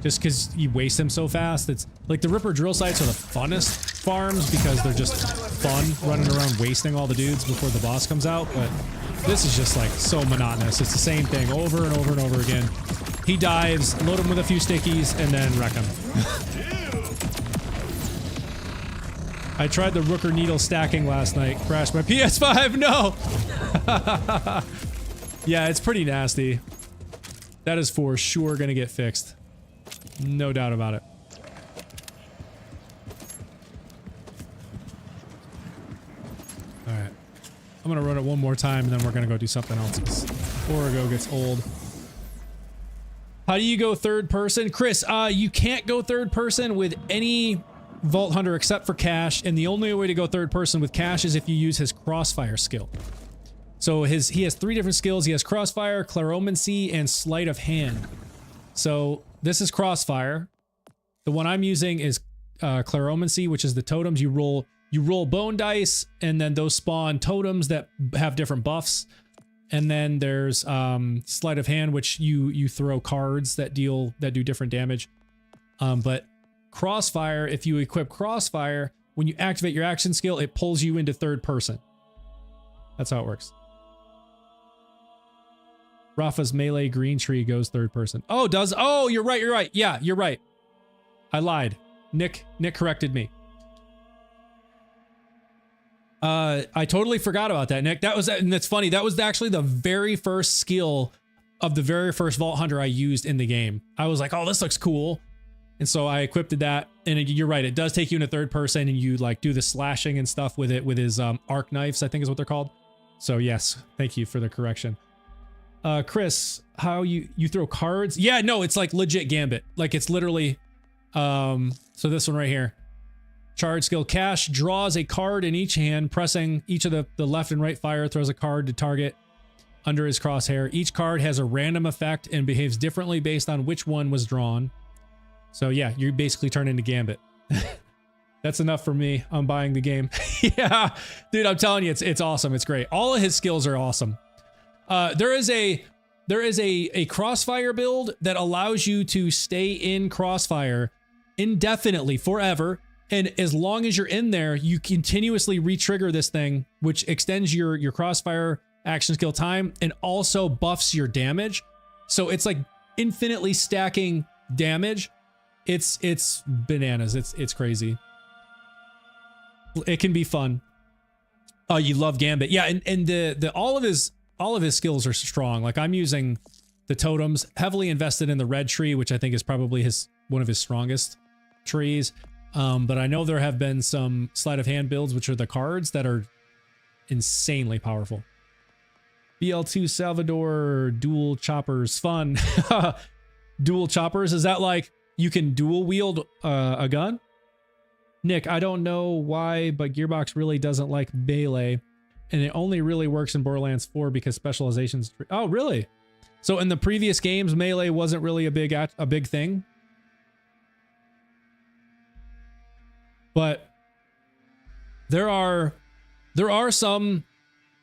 just because you waste them so fast. It's like the Ripper drill sites are the funnest farms because they're just fun, running around wasting all the dudes before the boss comes out. But this is just like so monotonous. It's the same thing over and over and over again. He dives, load him with a few stickies, and then wreck him. I tried the Rooker Needle stacking last night. Crashed my PS5. No! Yeah, it's pretty nasty. That is for sure gonna get fixed. No doubt about it. Alright. I'm gonna run it one more time, and then we're gonna go do something else. Before it gets old. How do you go third person? Chris, you can't go third person with any Vault Hunter except for Cash, and the only way to go third person with Cash is if you use his Crossfire skill. So he has 3 different skills. He has Crossfire, Claromancy, and Sleight of Hand. So this is Crossfire. The one I'm using is Claromancy, which is the totems. You roll bone dice, and then those spawn totems that have different buffs. And then there's Sleight of Hand, which you throw cards that do different damage. But Crossfire, if you equip Crossfire, when you activate your action skill, it pulls you into third person. That's how it works. Rafa's melee green tree goes third person. Oh, does? Oh, you're right. You're right. Yeah, you're right. I lied. Nick corrected me. I totally forgot about that, Nick. And that's funny. That was actually the very first skill of the very first Vault Hunter I used in the game. I was like, oh, this looks cool. And so I equipped that. And you're right. It does take you into third person, and you like do the slashing and stuff with it, with his arc knives, I think is what they're called. So yes, thank you for the correction. Chris, how you throw cards? Yeah, no, it's like legit Gambit. Like it's literally, so this one right here. Charge skill, Cash draws a card in each hand, pressing each of the left and right fire, throws a card to target under his crosshair. Each card has a random effect and behaves differently based on which one was drawn. So yeah, you basically turn into Gambit. That's enough for me. I'm buying the game. Yeah, dude, I'm telling you, it's awesome. It's great. All of his skills are awesome. There is a Crossfire build that allows you to stay in Crossfire indefinitely, forever. And as long as you're in there, you continuously re-trigger this thing, which extends your Crossfire action skill time and also buffs your damage. So it's like infinitely stacking damage. It's bananas. It's crazy. It can be fun. Oh, you love Gambit. Yeah, and all of his skills are strong. Like I'm using the totems, heavily invested in the red tree, which I think is probably one of his strongest trees. But I know there have been some sleight of hand builds, which are the cards that are insanely powerful. BL2 Salvador dual choppers, fun. Dual choppers, is that like you can dual wield a gun? Nick, I don't know why, but Gearbox really doesn't like melee, and it only really works in Borderlands 4 because specializations. Oh, really? So in the previous games, melee wasn't really a big thing. But there are some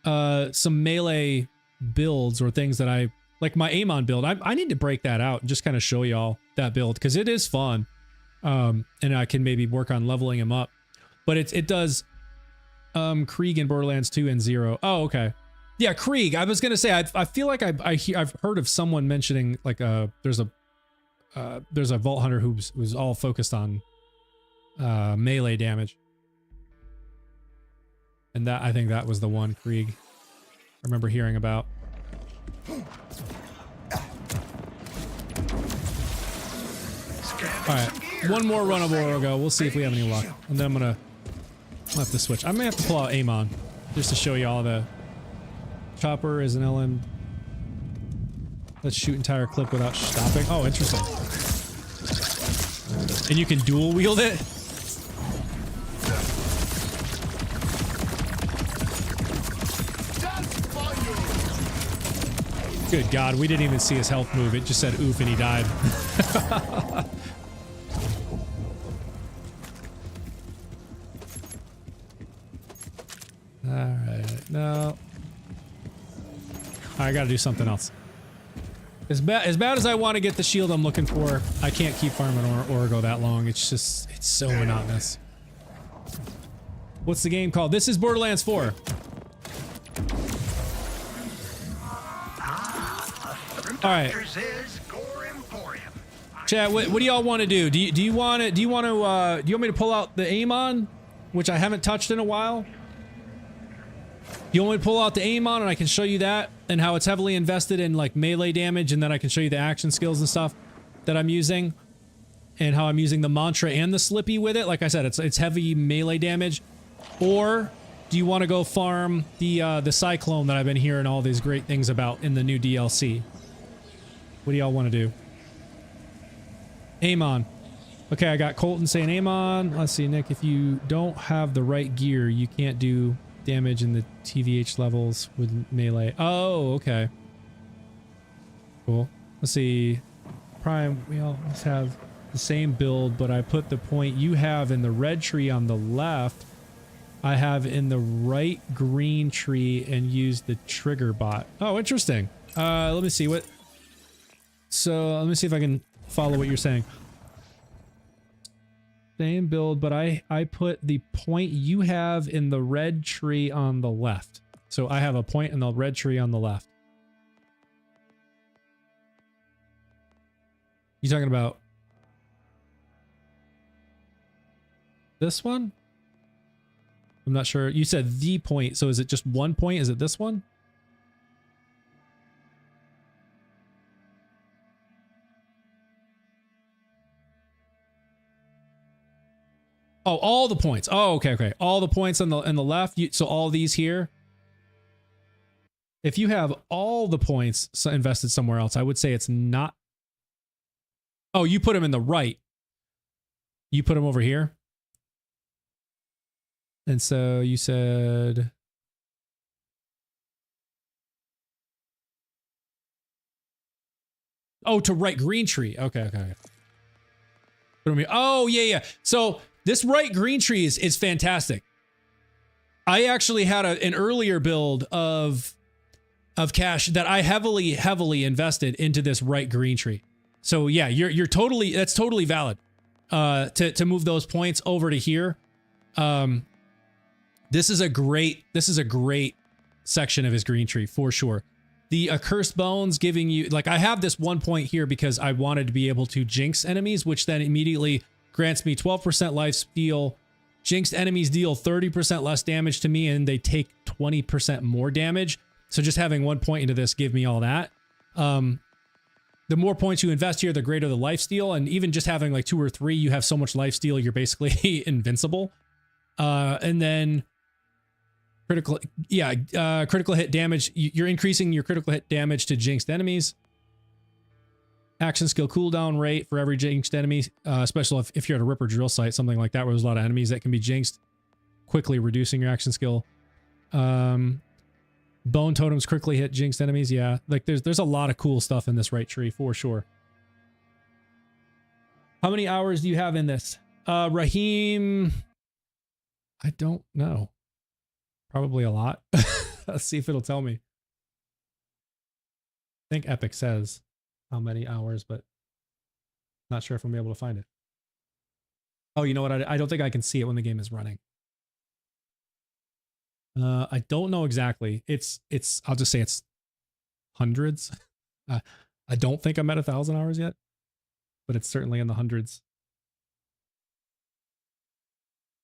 melee builds or things that I like. My Amon build, I need to break that out and just kind of show y'all that build because it is fun, and I can maybe work on leveling him up. But it does Krieg in Borderlands 2 and 0. Oh, okay, yeah, Krieg. I was gonna say I feel like I've heard of someone mentioning like there's a Vault Hunter who's all focused on melee damage, and that I think that was the one Krieg I remember hearing about. All right, one more run of Orogo. We'll see if we have any luck, and then I'll have to switch. I may have to pull out Amon just to show you all the chopper is an LM. Let's shoot entire clip without stopping. Oh, interesting. And you can dual wield it. Good God, we didn't even see his health move. It just said oof and he died. Alright, no. I gotta do something else. As bad as I want to get the shield I'm looking for, I can't keep farming Orogo that long. It's so monotonous. What's the game called? This is Borderlands 4. All right, chat. What do y'all want to do? Do you want me to pull out the Amon, which I haven't touched in a while? You want me to pull out the Amon and I can show you that and how it's heavily invested in like melee damage, and then I can show you the action skills and stuff that I'm using, and how I'm using the mantra and the slippy with it. Like I said, it's heavy melee damage. Or do you want to go farm the cyclone that I've been hearing all these great things about in the new DLC? What do y'all want to do? Amon. Okay, I got Colton saying Amon. Let's see, Nick, if you don't have the right gear, you can't do damage in the TVH levels with melee. Oh, okay. Cool. Let's see. Prime, we almost have the same build, but I put the point you have in the red tree on the left. I have in the right green tree and use the trigger bot. Oh, interesting. Let me see what. So let me see if I can follow what you're saying. Same build, but I put the point you have in the red tree on the left. So I have a point in the red tree on the left. You talking about this one? I'm not sure. You said the point, so is it just one point? Is it this one? Oh, all the points. Oh, okay, okay. All the points on the left. So all these here. If you have all the points invested somewhere else, I would say it's not. Oh, you put them in the right. You put them over here. And so you said. Oh, to right green tree. Okay, okay. Oh, yeah, yeah. So this right green tree is fantastic. I actually had an earlier build of cash that I heavily invested into this right green tree. So yeah, you're totally, that's totally valid. To move those points over to here. This is a great section of his green tree for sure. The accursed bones giving you, like, I have this 1 point here because I wanted to be able to jinx enemies, which then immediately grants me 12% life steal. Jinxed enemies deal 30% less damage to me and they take 20% more damage. So just having 1 point into this give me all that. The more points you invest here, the greater the life steal. And even just having like 2 or 3, you have so much life steal, you're basically invincible. And then critical hit damage. You're increasing your critical hit damage to jinxed enemies. Action skill cooldown rate for every jinxed enemy, especially if you're at a ripper drill site, something like that, where there's a lot of enemies that can be jinxed, quickly reducing your action skill. Bone totems quickly hit jinxed enemies. Yeah, like there's a lot of cool stuff in this right tree for sure. How many hours do you have in this? Raheem, I don't know. Probably a lot. Let's see if it'll tell me. I think Epic says how many hours, but not sure if I'm able to find it. Oh, you know what? I don't think I can see it when the game is running. I don't know exactly. It's I'll just say it's hundreds. I don't think I'm at 1,000 hours yet, but it's certainly in the hundreds.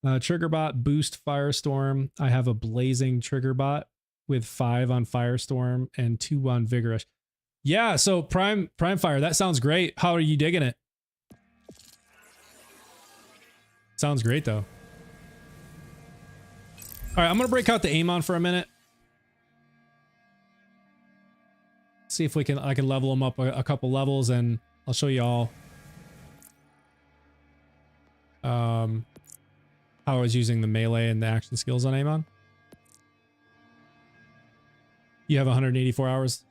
Triggerbot boost Firestorm. I have a blazing Triggerbot with 5 on Firestorm and 2 on Vigorous. Yeah, so Prime Fire, that sounds great. How are you digging it? Sounds great though. All right, I'm gonna break out the Amon for a minute. See if I can level him up a couple levels, and I'll show you all how I was using the melee and the action skills on Amon. You have 184 hours.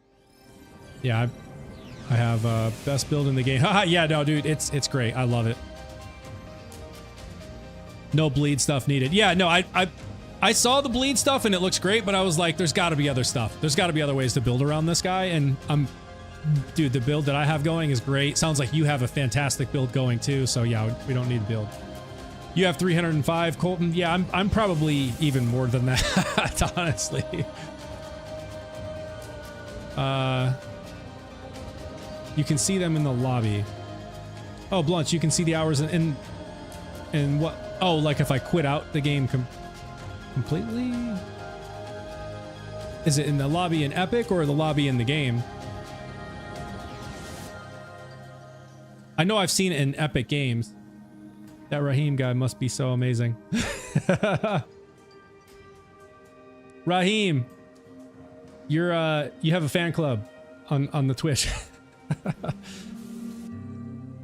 Yeah, I have best build in the game. Haha, yeah, no, dude, it's great. I love it. No bleed stuff needed. Yeah, no, I saw the bleed stuff and it looks great, but I was like, there's got to be other stuff. There's got to be other ways to build around this guy, and dude, the build that I have going is great. Sounds like you have a fantastic build going too, so yeah, we don't need a build. You have 305, Colton. Yeah, I'm probably even more than that, honestly. You can see them in the lobby. Oh, Blunch, you can see the hours in what? Oh, like if I quit out the game completely? Is it in the lobby in Epic or the lobby in the game? I know I've seen it in Epic Games. That Raheem guy must be so amazing. Raheem, you have a fan club on the Twitch.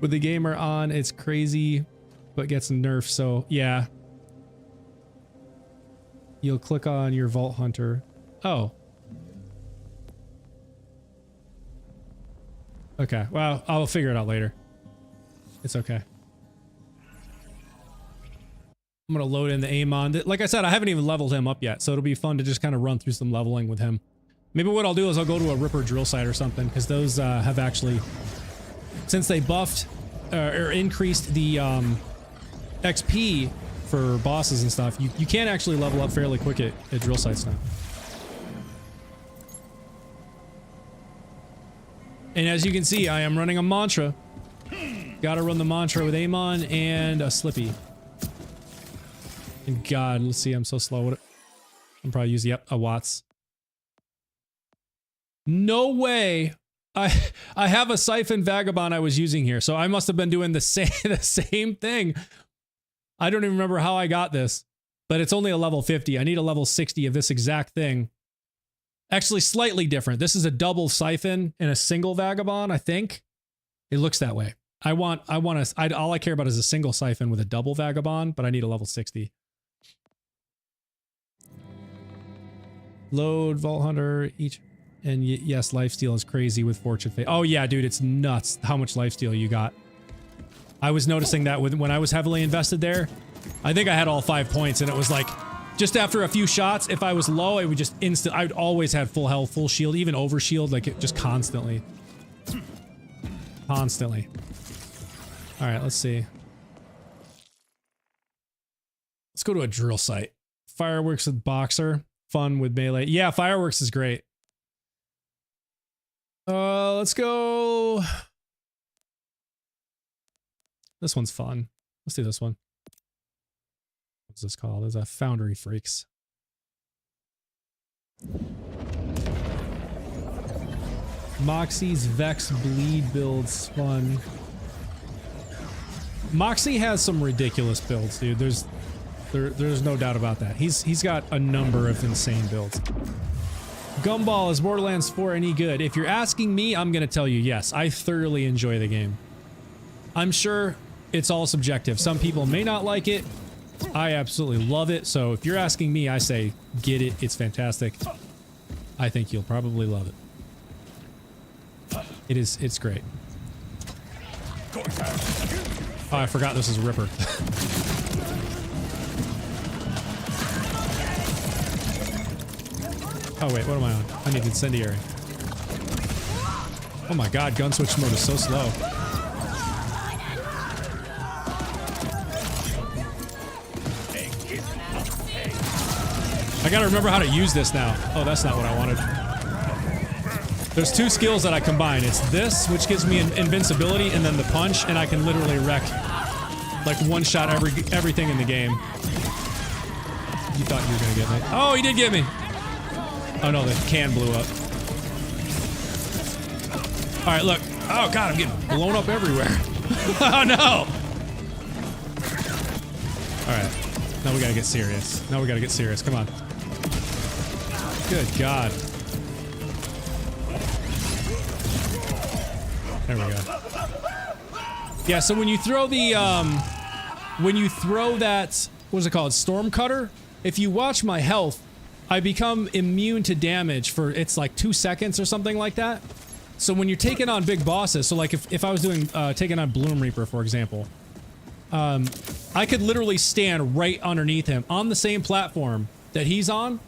With the gamer on, it's crazy, but gets nerfed. So yeah. You'll click on your Vault Hunter. Oh. Okay. Well, I'll figure it out later. It's okay. I'm going to load in the Amon. Like I said, I haven't even leveled him up yet, so it'll be fun to just kind of run through some leveling with him. Maybe what I'll do is I'll go to a Ripper drill site or something, because those have actually, since they buffed or increased the XP for bosses and stuff, you can actually level up fairly quick at drill sites now. And as you can see, I am running a mantra. Gotta run the mantra with Amon and a Slippy. And God, let's see, I'm so slow. I'm probably using, yep, a Watts. No way. I have a Siphon Vagabond I was using here, so I must have been doing the same thing. I don't even remember how I got this, but it's only a level 50. I need a level 60 of this exact thing. Actually, slightly different. This is a double Siphon and a single Vagabond, I think. It looks that way. All I care about is a single Siphon with a double Vagabond, but I need a level 60. Load Vault Hunter each. And yes, lifesteal is crazy with Fortune Fate. Oh yeah, dude, it's nuts how much lifesteal you got. I was noticing that when I was heavily invested there. I think I had all 5 points, and it was like, just after a few shots, if I was low, it would just I would always have full health, full shield, even over shield, like it just constantly. Constantly. Alright, let's see. Let's go to a drill site. Fireworks with Boxer. Fun with melee. Yeah, Fireworks is great. Let's go. This one's fun. Let's do this one. What's this called? There's a Foundry Freaks. Moxie's Vex Bleed builds fun. Moxie has some ridiculous builds, dude. There's no doubt about that. He's got a number of insane builds. Gumball, is Borderlands 4 any good? If you're asking me, I'm gonna tell you yes. I thoroughly enjoy the game. I'm sure it's all subjective. Some people may not like it. I absolutely love it. So if you're asking me, I say get it. It's fantastic. I think you'll probably love it. It's great. Oh, I forgot this is Ripper. Oh wait, what am I on? I need incendiary. Oh my god, gun switch mode is so slow. I gotta remember how to use this now. Oh, that's not what I wanted. There's two skills that I combine. It's this, which gives me invincibility, and then the punch, and I can literally wreck, like, one-shot everything in the game. You thought you were gonna get me. Oh, he did get me! Oh no, the can blew up. Alright, look. Oh god, I'm getting blown up everywhere. Oh no! Alright. Now we gotta get serious. Now we gotta get serious. Come on. Good god. There we go. Yeah, so when you throw the, that, what's it called? Storm Cutter? If you watch my health, I become immune to damage for, it's like 2 seconds or something like that. So when you're taking on big bosses, so like if I was doing, taking on Bloom Reaper, for example, I could literally stand right underneath him on the same platform that he's on,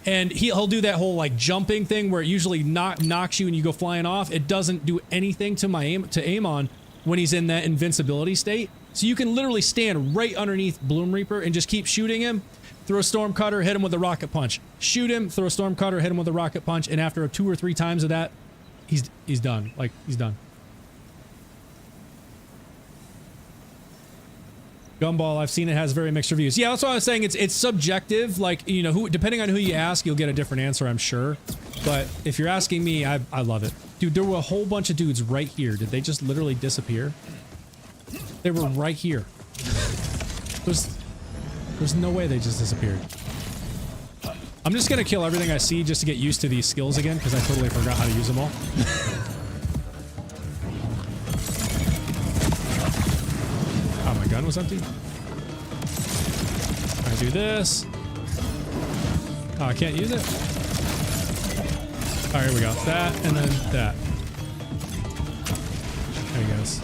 and he'll do that whole like jumping thing where it usually knocks you and you go flying off. It doesn't do anything to my aim on when he's in that invincibility state. So you can literally stand right underneath Bloom Reaper and just keep shooting him. Throw a Storm Cutter, hit him with a rocket punch. Shoot him, throw a Storm Cutter, hit him with a rocket punch, and after 2 or 3 times of that, he's done. Like, he's done. Gumball, I've seen it has very mixed reviews. Yeah, that's what I was saying. It's subjective. Like, you know, depending on who you ask, you'll get a different answer, I'm sure. But if you're asking me, I love it. Dude, there were a whole bunch of dudes right here. Did they just literally disappear? They were right here. There's no way they just disappeared. I'm just gonna kill everything I see just to get used to these skills again, because I totally forgot how to use them all. was empty. I do this. Oh, I can't use it. All right, here we go. That and then that. There he goes.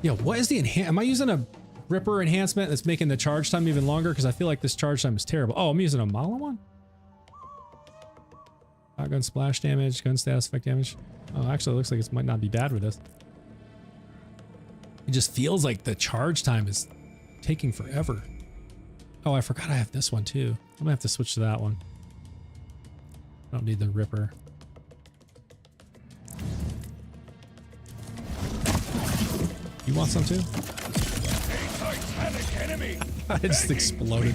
Yo, what is the am I using a Ripper enhancement that's making the charge time even longer? Because I feel like this charge time is terrible. Oh, I'm using a Mala one? Shotgun splash damage, gun status effect damage. Oh, actually, it looks like it might not be bad with this. It just feels like the charge time is taking forever. Oh, I forgot I have this one too. I'm gonna have to switch to that one. I don't need the Ripper. You want some too? I just exploded.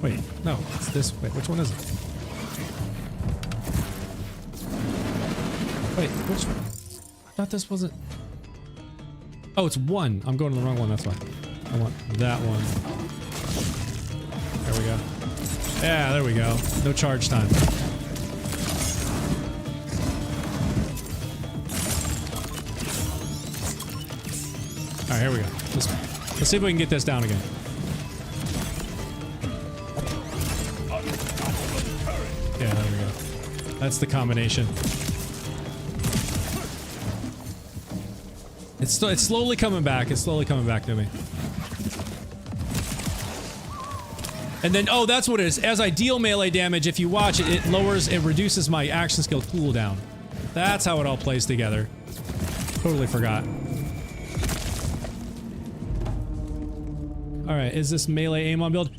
Wait, no, it's this. Wait, which one is it? Wait, which one? I thought this wasn't. Oh, it's one. I'm going to the wrong one, that's why. I want that one. There we go. Yeah, there we go. No charge time. Alright, here we go. Let's see if we can get this down again. Yeah, there we go. That's the combination. It's slowly coming back. It's slowly coming back to me. And then, oh, that's what it is. As I deal melee damage, if you watch it, it reduces my action skill cooldown. That's how it all plays together. Totally forgot. All right, is this melee aim on build?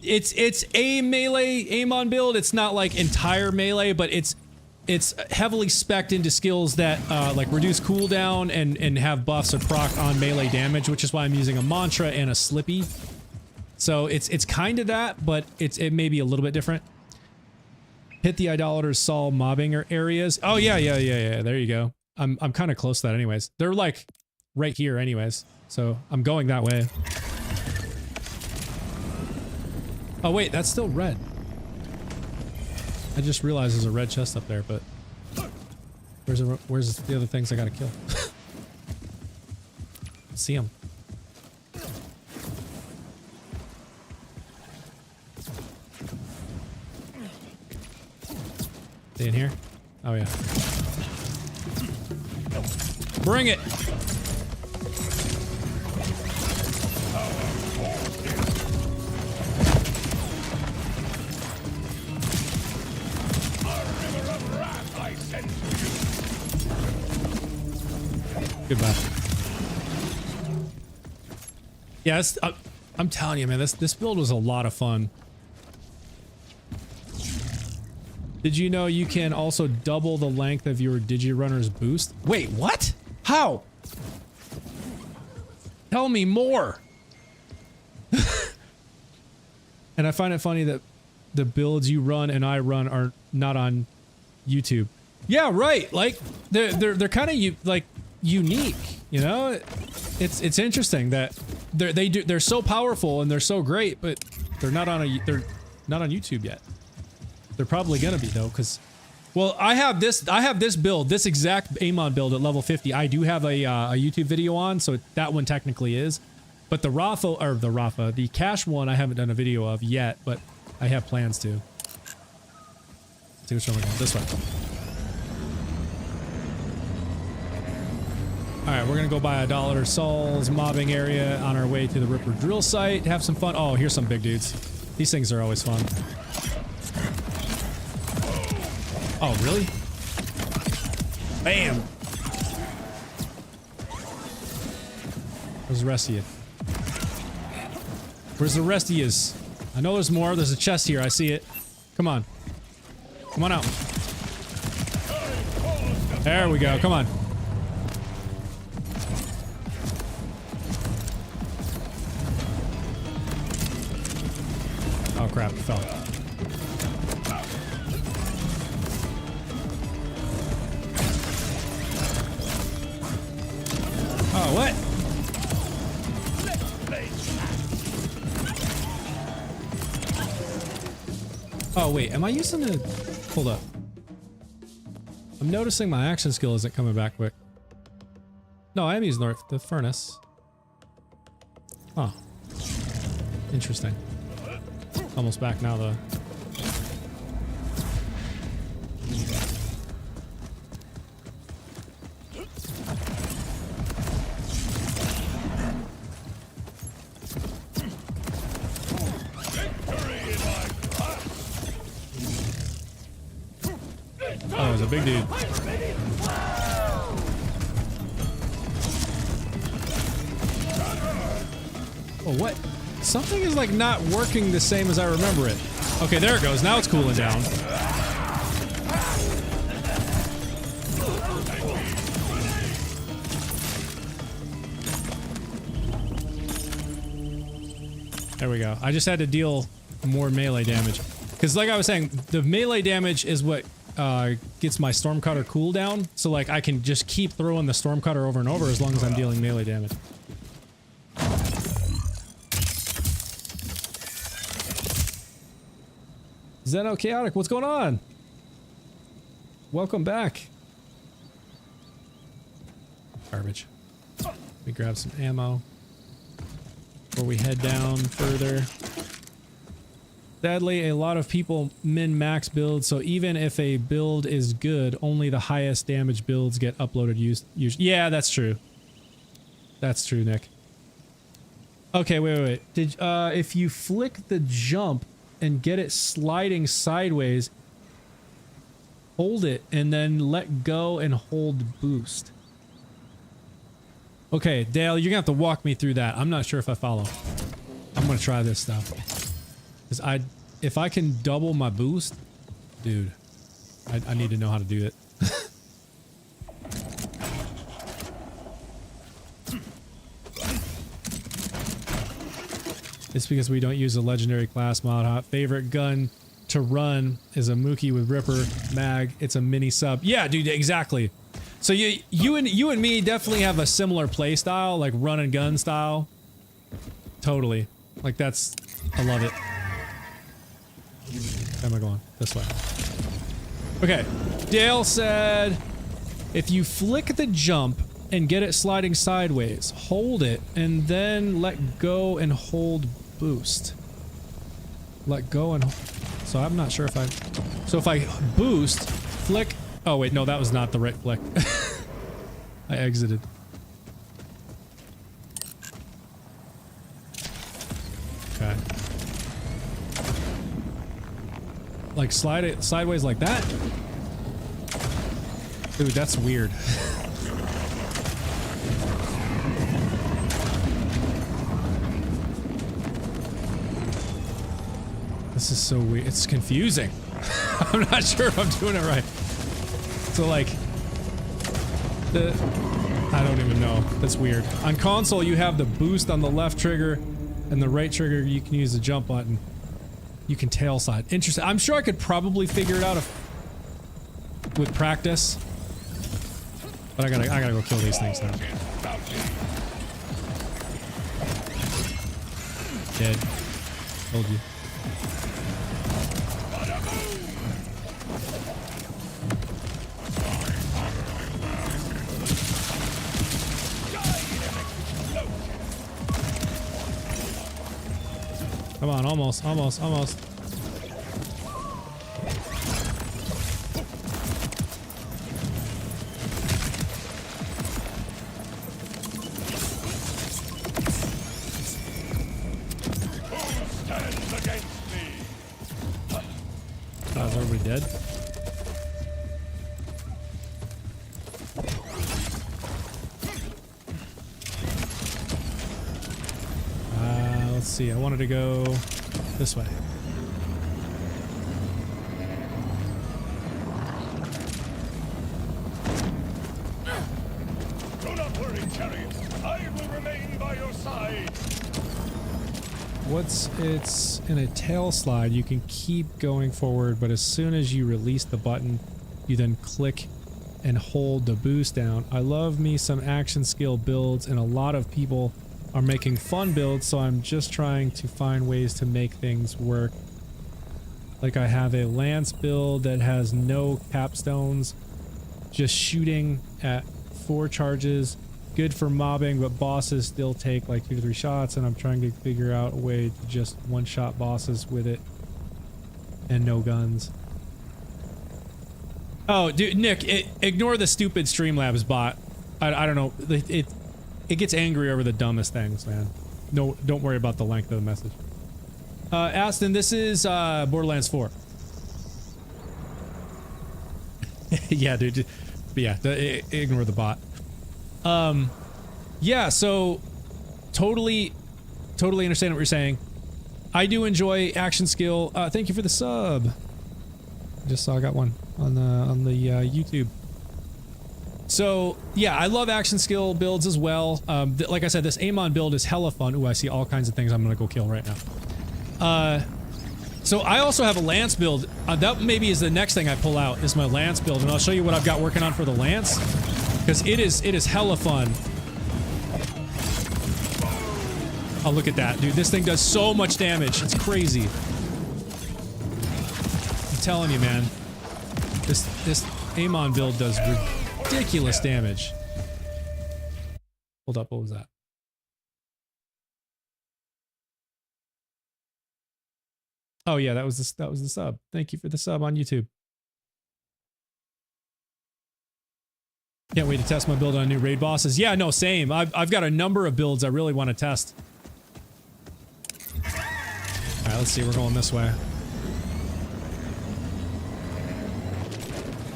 It's a melee aim on build. It's not like entire melee, but it's heavily spec'd into skills that like reduce cooldown and have buffs or proc on melee damage, which is why I'm using a mantra and a slippy. So it's kind of that, but it may be a little bit different. Hit the idolaters Saul mobbing areas. Oh yeah. There you go. I'm kind of close to that anyways. They're like right here anyways. So I'm going that way. Oh wait, that's still red. I just realized there's a red chest up there, but where's the other things I gotta kill? See them. They in here? Oh yeah. Bring it! Goodbye. Yeah, I'm telling you, man, this build was a lot of fun. Did you know you can also double the length of your Digirunner's boost? Wait, what? How? Tell me more. And I find it funny that the builds you run and I run are not on YouTube. Yeah, right. Like they're kind of like unique, you know? It's interesting that they're so powerful and they're so great, but they're not on YouTube yet. They're probably gonna be though, because, well, I have this build, this exact Amon build at level 50. I do have a YouTube video on, so that one technically is. But the cache one I haven't done a video of yet, but I have plans to. Let's see which one we're going. This one. Alright, we're gonna go by Idolater Saul's mobbing area on our way to the Ripper drill site. Have some fun. Oh, here's some big dudes. These things are always fun. Oh, really? Bam! Where's the rest of you? Where's the rest of yous? I know there's more. There's a chest here. I see it. Come on. Come on out. There we go. Come on. Oh crap, it fell. Oh, what? Oh, wait, am I using the... Hold up. I'm noticing my action skill isn't coming back quick. No, I am using the furnace. Huh. Interesting. Almost back now, though. Oh, there's a big dude. Oh, what? Something is like not working the same as I remember it. Okay, there it goes. Now it's cooling down. There we go. I just had to deal more melee damage. Because like I was saying, the melee damage is what gets my Stormcutter cooldown. So like I can just keep throwing the Stormcutter over and over as long as I'm dealing melee damage. Zeno Chaotic, what's going on? Welcome back. Garbage. Let me grab some ammo before we head down further. Sadly, a lot of people min-max build, so even if a build is good, only the highest damage builds get uploaded usually. Yeah, that's true. That's true, Nick. Okay, wait. Did if you flick the jump and get it sliding sideways, hold it and then let go and hold boost. Okay, Dale, you're gonna have to walk me through that. I'm not sure if I follow. I'm gonna try this stuff. Because if I can double my boost, dude, I need to know how to do it. It's because we don't use a legendary class mod. Huh? Favorite gun to run is a Mookie with Ripper mag. It's a mini sub. Yeah, dude, exactly. So you and me definitely have a similar play style, like run and gun style. Totally. Like that's, I love it. Where am I going? This way. Okay. Dale said, if you flick the jump and get it sliding sideways, hold it and then let go and hold boost. Let go and so I'm not sure if so if I boost, flick. Oh wait, no, that was not the right flick. I exited. Okay. Like slide it sideways like that? Dude, that's weird. This is so weird. It's confusing. I'm not sure if I'm doing it right. So like, I don't even know. That's weird. On console, you have the boost on the left trigger, and the right trigger, you can use the jump button. You can tail slide. Interesting. I'm sure I could probably figure it out with practice. But I gotta go kill these things now. Dead. Told you. Come on, almost. Is everybody dead? Let's see, I wanted to go this way. Do not worry, Chariot. I will remain by your side. It's in a tail slide. You can keep going forward, but as soon as you release the button, you then click and hold the boost down. I love me some action skill builds, and a lot of people are making fun builds, so I'm just trying to find ways to make things work. Like I have a lance build that has no capstones, just shooting at 4 charges good for mobbing, but bosses still take like 2 to 3 shots, and I'm trying to figure out a way to just one-shot bosses with it and no guns. Oh, dude, Nick, ignore the stupid Streamlabs bot. I don't know. It gets angry over the dumbest things, man. No, don't worry about the length of the message. Aston, this is Borderlands 4. Yeah, dude. Yeah, ignore the bot. Yeah, so totally understand what you're saying. I do enjoy action skill. Thank you for the sub. Just saw I got one on the YouTube. So yeah, I love action skill builds as well. Like I said, this Amon build is hella fun. Ooh, I see all kinds of things I'm gonna go kill right now. So I also have a Lance build. That maybe is the next thing I pull out is my Lance build, and I'll show you what I've got working on for the Lance, because it is hella fun. Oh, look at that, dude. This thing does so much damage. It's crazy. I'm telling you, man. This Amon build does ridiculous damage. Hold up, what was that? Oh yeah, that was the sub. Thank you for the sub on YouTube. Can't wait to test my build on new raid bosses. Yeah, no, same. I've got a number of builds I really want to test. All right, let's see. We're going this way.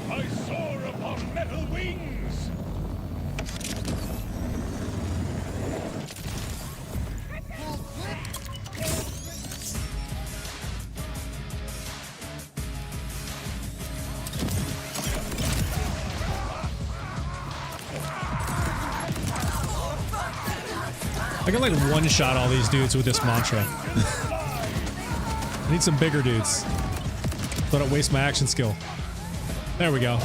I soar upon metal wings. I can like one-shot all these dudes with this mantra. I need some bigger dudes. So I don't waste my action skill. There we go.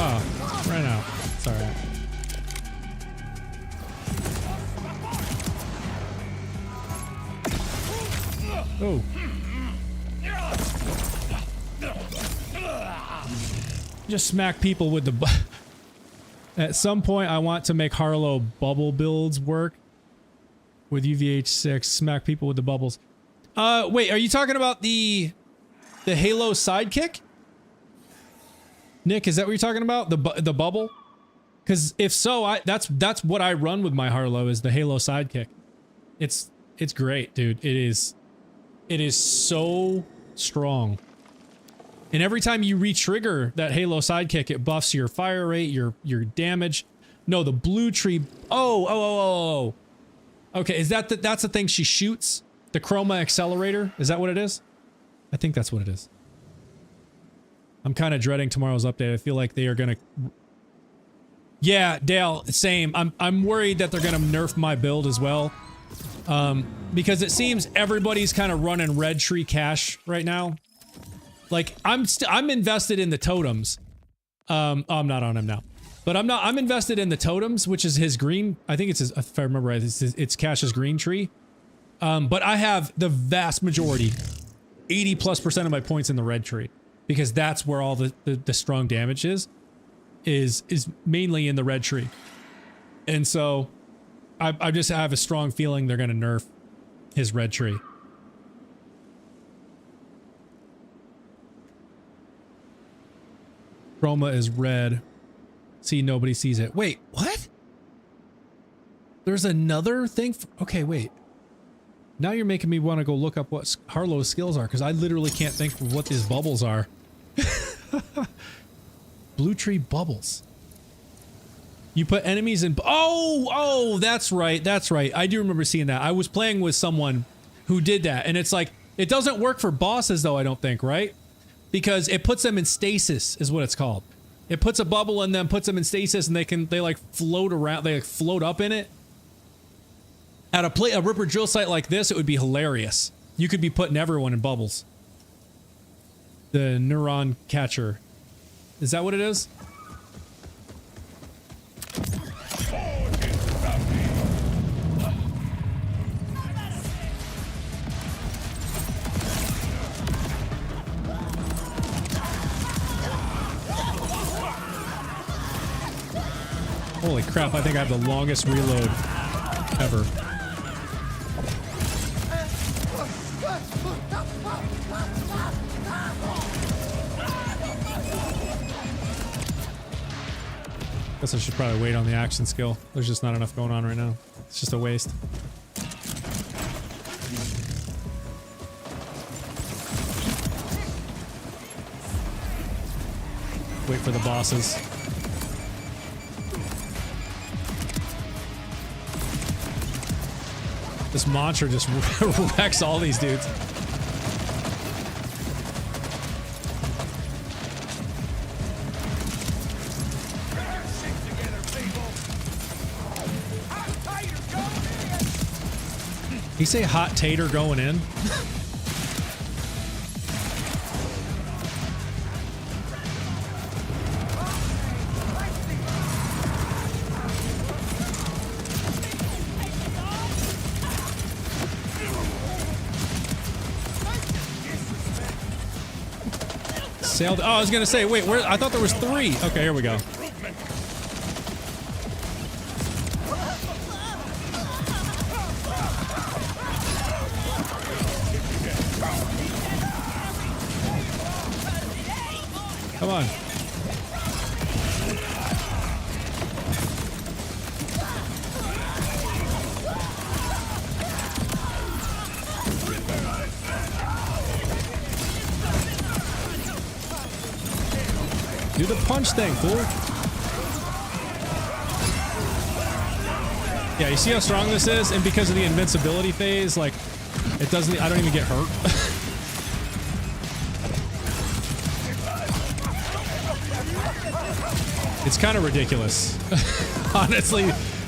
Oh, ran out. It's alright. Oh. Just smack people with the At some point, I want to make Harlow bubble builds work with UVH6. Smack people with the bubbles. Wait, are you talking about the Halo sidekick? Nick, is that what you're talking about? The bubble? Because if so, that's what I run with my Harlow is the Halo sidekick. It's great, dude. It is so strong. And every time you re-trigger that Halo sidekick, it buffs your fire rate, your damage. No, the blue tree. Oh. Okay, is that that's the thing she shoots? The chroma accelerator? Is that what it is? I think that's what it is. I'm kind of dreading tomorrow's update. I feel like they are gonna. Yeah, Dale, same. I'm worried that they're gonna nerf my build as well, because it seems everybody's kind of running red tree cash right now. Like I'm invested in the totems. I'm not on him now, but I'm invested in the totems, which is his green. I think it's his, if I remember right, it's Cash's green tree. But I have the vast majority, 80+% of my points in the red tree, because that's where all the strong damage is mainly in the red tree. And so I just have a strong feeling they're going to nerf his red tree. Chroma is red. See, nobody sees it. Wait, what? There's another thing? Okay, wait. Now you're making me want to go look up what Harlow's skills are, because I literally can't think of what these bubbles are. Blue tree bubbles. You put enemies in... Oh, that's right. That's right. I do remember seeing that. I was playing with someone who did that, and it's like, it doesn't work for bosses though, I don't think, right? Because it puts them in stasis, is what it's called. It puts a bubble in them, puts them in stasis, and they like float around. They like float up in it. At a Ripper drill site like this, it would be hilarious. You could be putting everyone in bubbles. The neuron catcher. Is that what it is? Holy crap, I think I have the longest reload ever. Guess I should probably wait on the action skill. There's just not enough going on right now. It's just a waste. Wait for the bosses. This mantra just wrecks all these dudes. You say hot tater going in? Sailed. Oh, I was gonna say, wait, where? I thought there was 3. Okay, here we go. Come on. Do the punch thing, fool. Yeah, you see how strong this is? And because of the invincibility phase, like, it doesn't, I don't even get hurt. It's kind of ridiculous, honestly,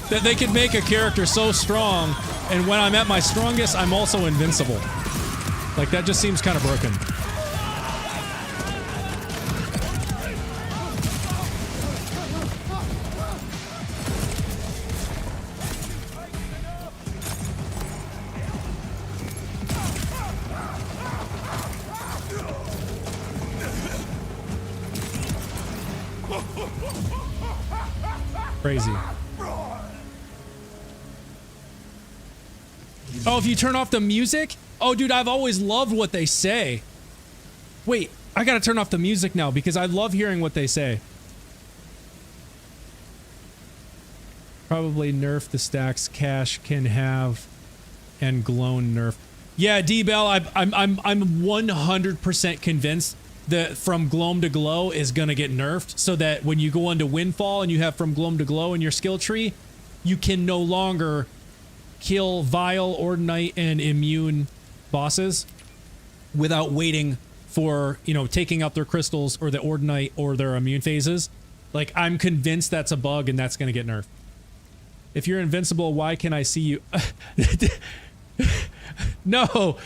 that they could make a character so strong, and when I'm at my strongest, I'm also invincible. Like, that just seems kind of broken. Crazy. Oh, if you turn off the music? Oh, dude, I've always loved what they say. Wait, I gotta turn off the music now because I love hearing what they say. Probably nerf the stacks Cash can have and Glown nerf. Yeah, D-Bell, I'm 100% convinced that from Gloam to Glow is gonna get nerfed so that when you go into Windfall and you have from Gloam to Glow in your skill tree, you can no longer kill Vile, Ordinite, and Immune bosses without waiting for, you know, taking out their crystals or the Ordinite or their immune phases. Like, I'm convinced that's a bug and that's gonna get nerfed. If you're invincible, why can I see you? No,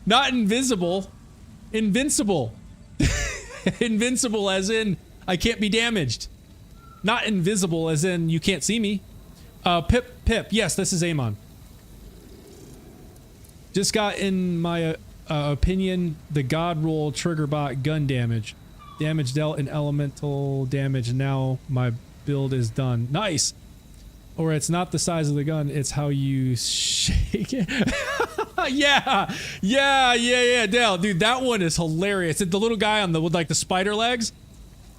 not invisible. Invincible. Invincible as in I can't be damaged. Not invisible as in you can't see me. Pip. Yes, this is Amon. Just got, in my opinion, the God roll trigger bot gun damage. Damage dealt and elemental damage. Now my build is done. Nice. Or it's not the size of the gun, it's how you shake it. Yeah, Dale, dude, that one is hilarious. It's the little guy on the with like the spider legs.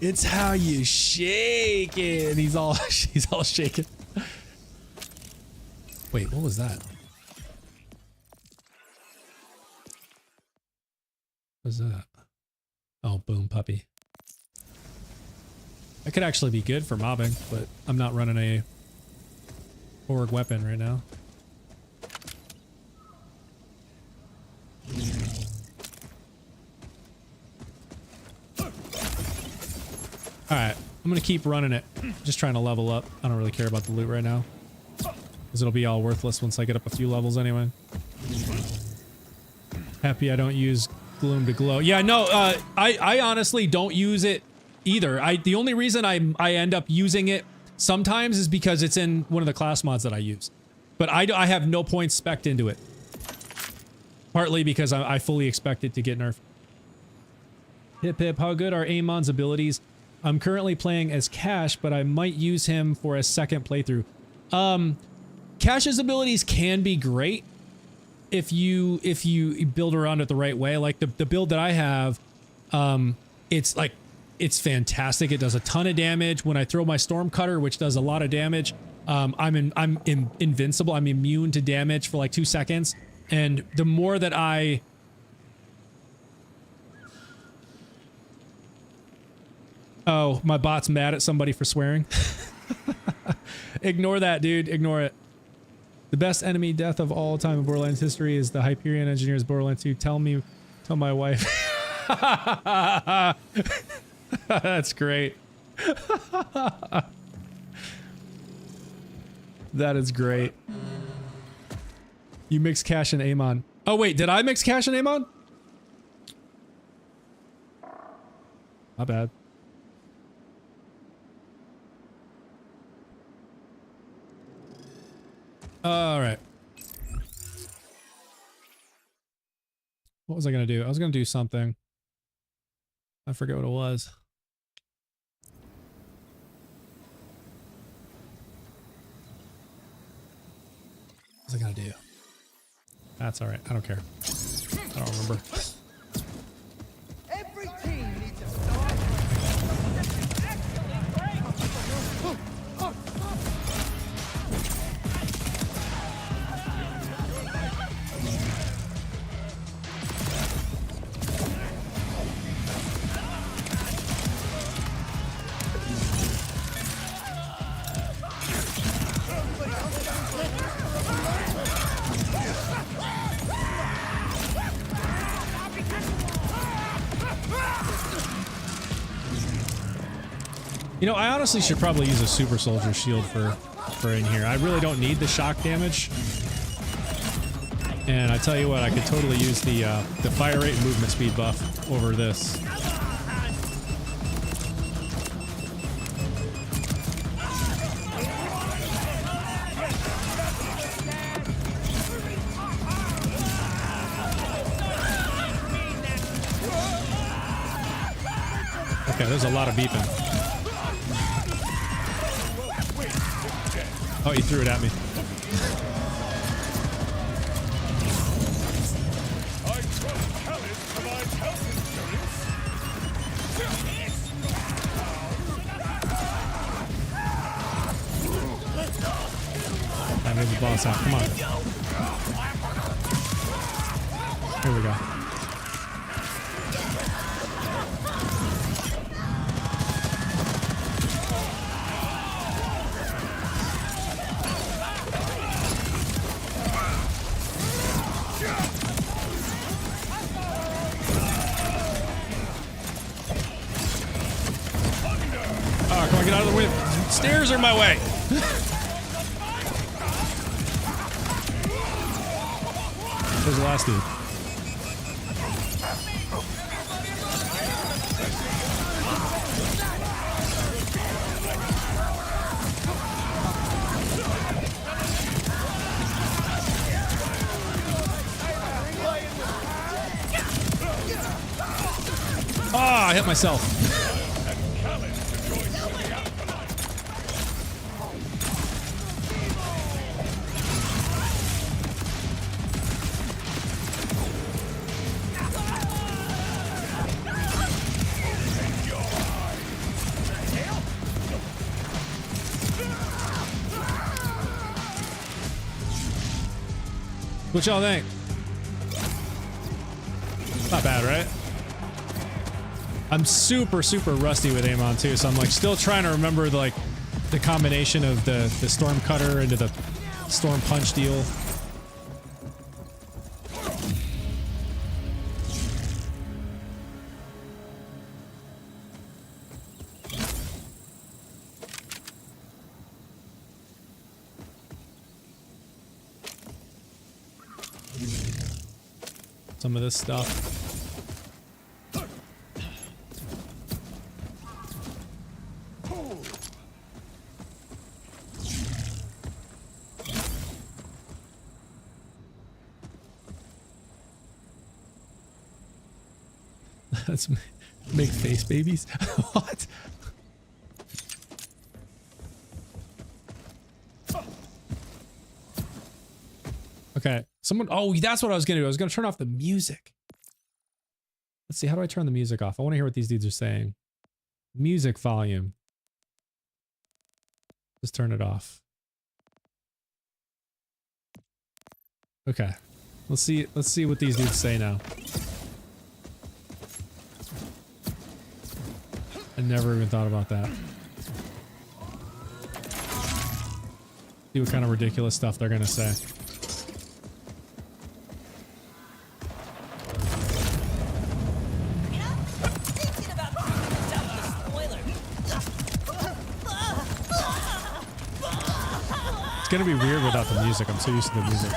It's how you shake it. He's all shaking. Wait, what was that? What was that? Oh, boom, puppy. That could actually be good for mobbing, but I'm not running a org weapon right now. Alright, I'm gonna keep running it. Just trying to level up. I don't really care about the loot right now. Because it'll be all worthless once I get up a few levels anyway. Happy I don't use Gloom to Glow. Yeah, no, I honestly don't use it either. The only reason I end up using it sometimes is because it's in one of the class mods that I use. But I have no points spec'd into it. Partly because I fully expect it to get nerfed. Hip hip, how good are Amon's abilities? I'm currently playing as Cash, but I might use him for a second playthrough. Cash's abilities can be great if you build around it the right way. Like the build that I have, it's fantastic. It does a ton of damage. When I throw my Storm Cutter, which does a lot of damage, I'm invincible. I'm immune to damage for like 2 seconds. And the more that Oh, my bot's mad at somebody for swearing. Ignore that, dude. Ignore it. The best enemy death of all time in Borderlands history is the Hyperion engineers Borderlands 2. Tell my wife. That's great. That is great. You mix Cash and Amon. Oh wait, did I mix Cash and Amon? Not bad. All right. What was I gonna do? I was gonna do something. I forget what it was. What was I gonna do? That's all right. I don't care. I don't remember. Every team needs a star. You know, I honestly should probably use a super soldier shield for in here. I really don't need the shock damage. And I tell you what, I could totally use the fire rate and movement speed buff over this. Okay, there's a lot of beeping. Oh, he threw it at me. I made the boss out. Come on. Here we go. Get out of the way. Stairs are in my way. Where's the last dude? Ah, I hit myself. What y'all think? Not bad, right? I'm super rusty with Amon too, so I'm like still trying to remember the combination of the Storm Cutter into the Storm Punch deal. some of this stuff. Let's make face babies. What? Okay, someone. Oh, that's what I was gonna do. I was gonna turn off the music. Let's see. How do I turn the music off? I want to hear what these dudes are saying. Music volume. Just turn it off. Okay. Let's see. Let's see what these dudes say now. I never even thought about that. See what kind of ridiculous stuff they're gonna say. It's gonna be weird without the music. I'm so used to the music.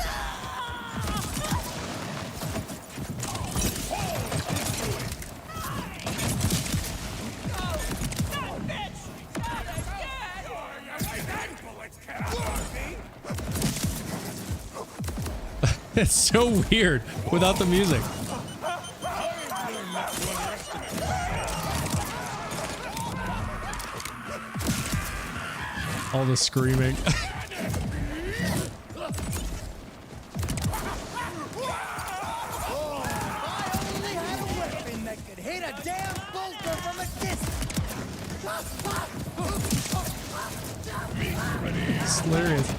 It's so weird without the music. All the screaming. It's hilarious.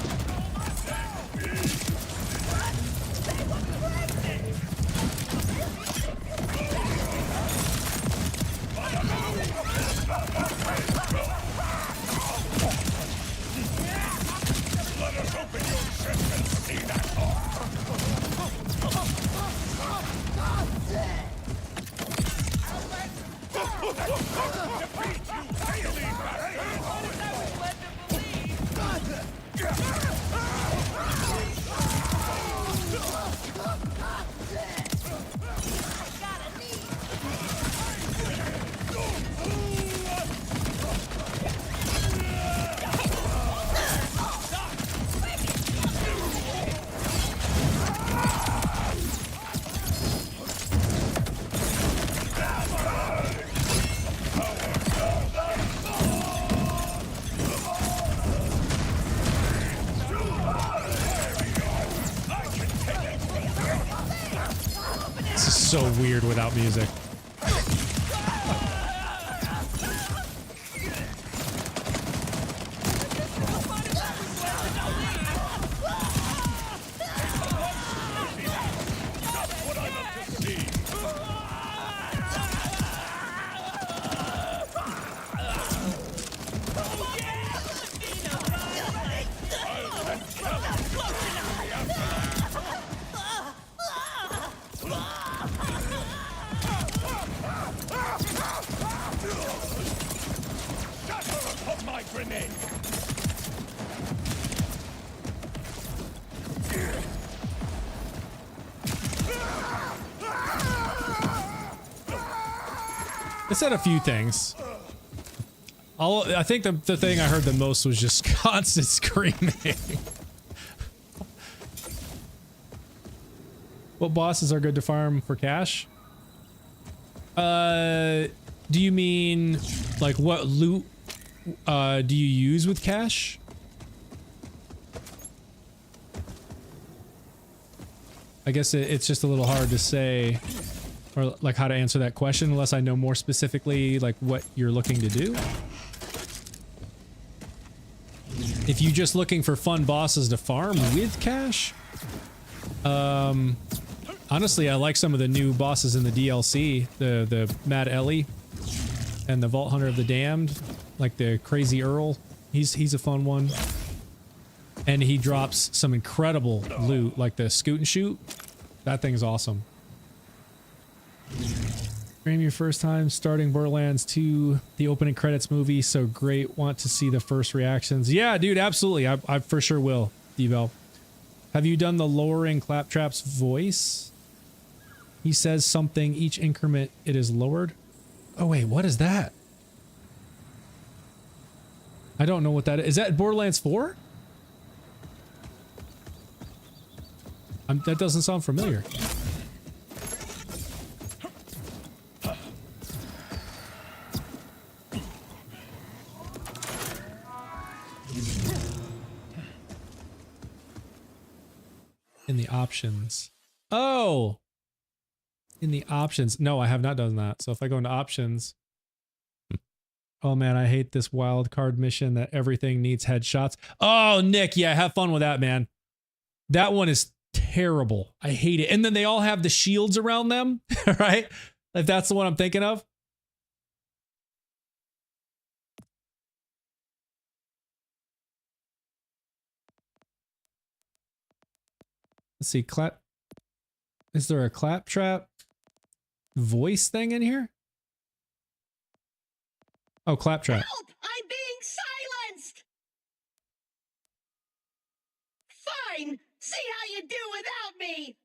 So weird without music. It said a few things. I think the thing I heard the most was just constant screaming. What bosses are good to farm for cash? Do you mean like what loot do you use with cash? I guess it's just a little hard to say, or like how to answer that question unless I know more specifically like what you're looking to do. If you're just looking for fun bosses to farm with cash, honestly, I like some of the new bosses in the DLC, the Mad Ellie and the Vault Hunter of the Damned, like the Crazy Earl. He's a fun one. And he drops some incredible loot, like the Scoot and Shoot. That thing's awesome. Stream your first time starting Borderlands 2, the opening credits movie, so great. Want to see the first reactions. Yeah, dude, absolutely. I for sure will, Devel. Have you done the lowering Claptrap's voice? He says something each increment it is lowered. Oh wait, what is that? I don't know what that is. Is that Borderlands 4? That doesn't sound familiar. In the options. Oh! In the options. No, I have not done that. So if I go into options. Oh man, I hate this wild card mission that everything needs headshots. Oh, Nick, yeah, have fun with that, man. That one is terrible. I hate it. And then they all have the shields around them, right? If that's the one I'm thinking of. Let's see, clap. Is there a claptrap voice thing in here? Oh, claptrap. Help! I'm being silenced! Fine! See how you do without me!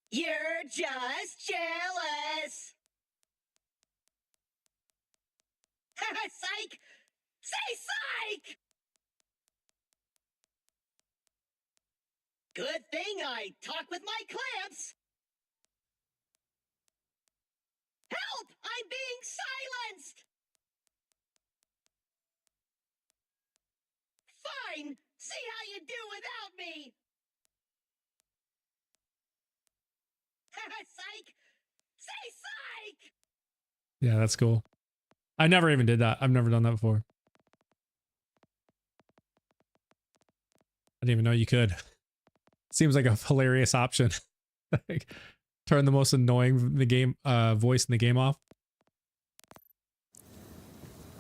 You're just jealous! Psych! Say psych! Good thing I talk with my clamps! Help! I'm being silenced! Fine! See how you do without me! Psych! Say psych! Yeah, that's cool. I never even did that. I've never done that before. I didn't even know you could. Seems like a hilarious option. Like, turn the most annoying voice in the game off.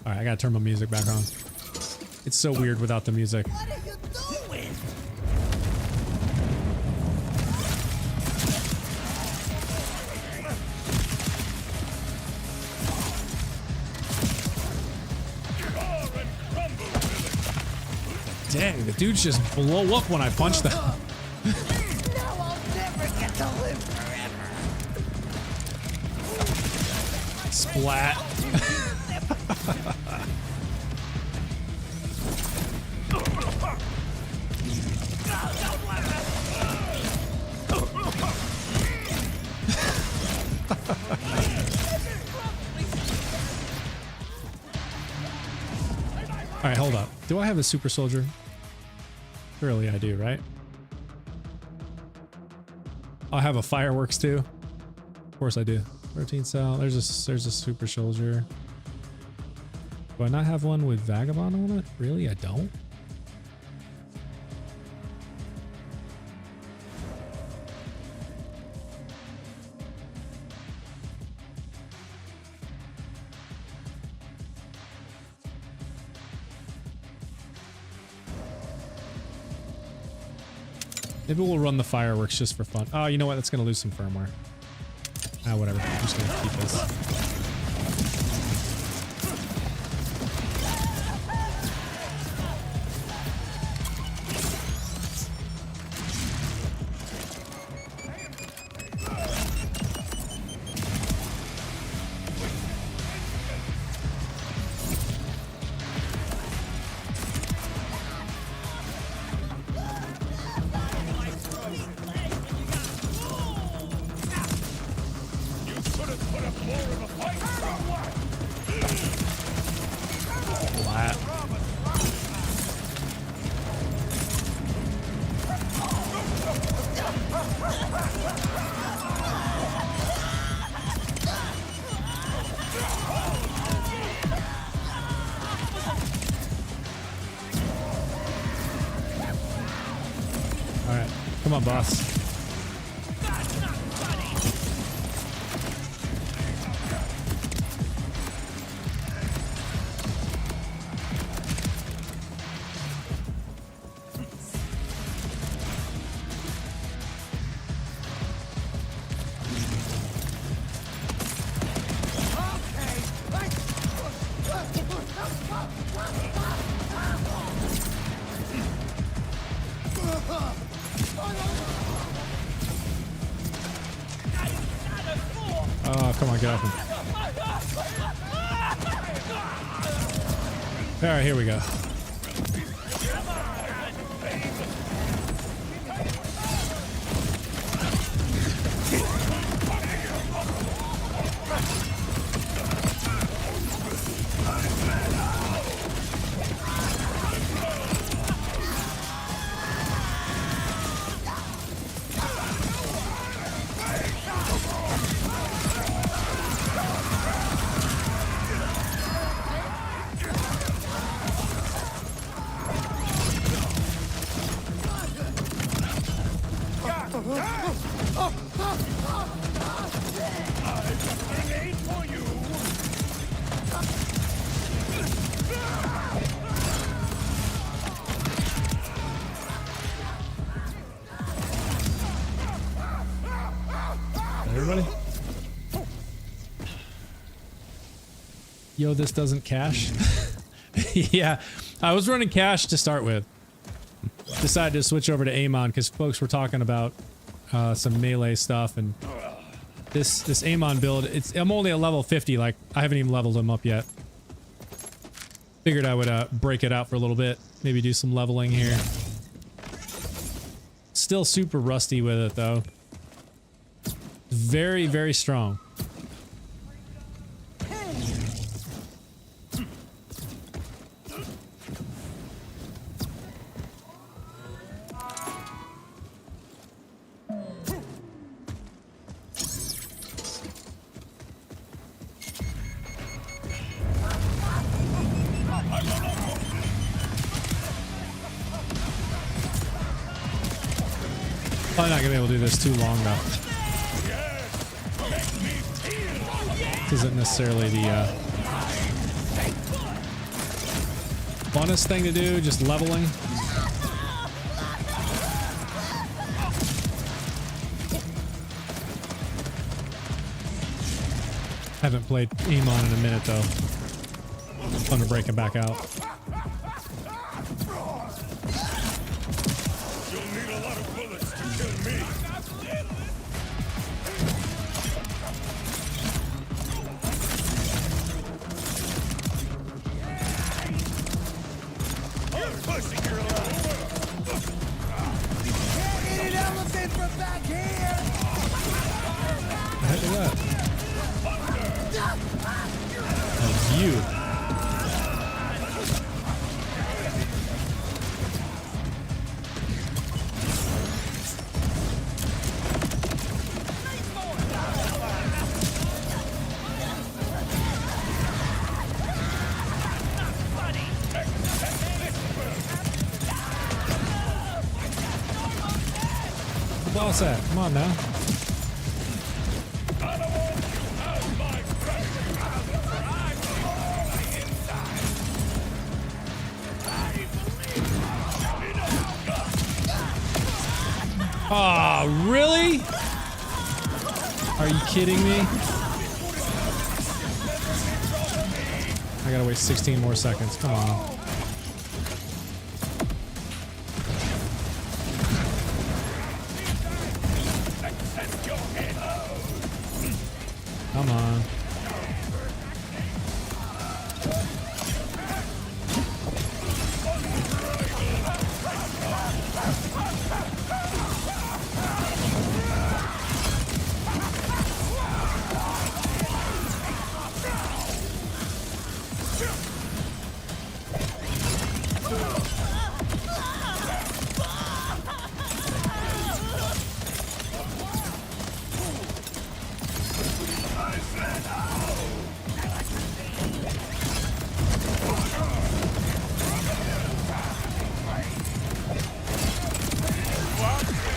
All right, I gotta turn my music back on. It's so weird without the music. What are you doing? Dang, the dudes just blow up when I punch them. Now I'll never get to live forever. Splat. All right, hold up. Do I have a super soldier? Surely I do, right? I have a fireworks too. Of course I do. 13 cell. There's a super soldier. Do I not have one with vagabond on it? Really? I don't? Maybe we'll run the fireworks just for fun. Oh, you know what? That's going to lose some firmware. Ah, whatever. I'm just going to keep this. Flat. All right, come on, boss. Oh, come on, get off him. All right, here we go. Everybody? Yo, this doesn't cache. Yeah, I was running cache to start with. Decided to switch over to Amon because folks were talking about some melee stuff, and this Amon build, I'm only at level 50, like I haven't even leveled him up yet. Figured I would break it out for a little bit, maybe do some leveling here. Still super rusty with it though. Very, very strong. Probably not gonna be able to do this too long though. This isn't necessarily the funnest thing to do, just leveling. Haven't played Amon in a minute though. Fun to break him back out. What's that? Come on now. Oh, really? Are you kidding me? I gotta wait 16 more seconds. Come on. Come on.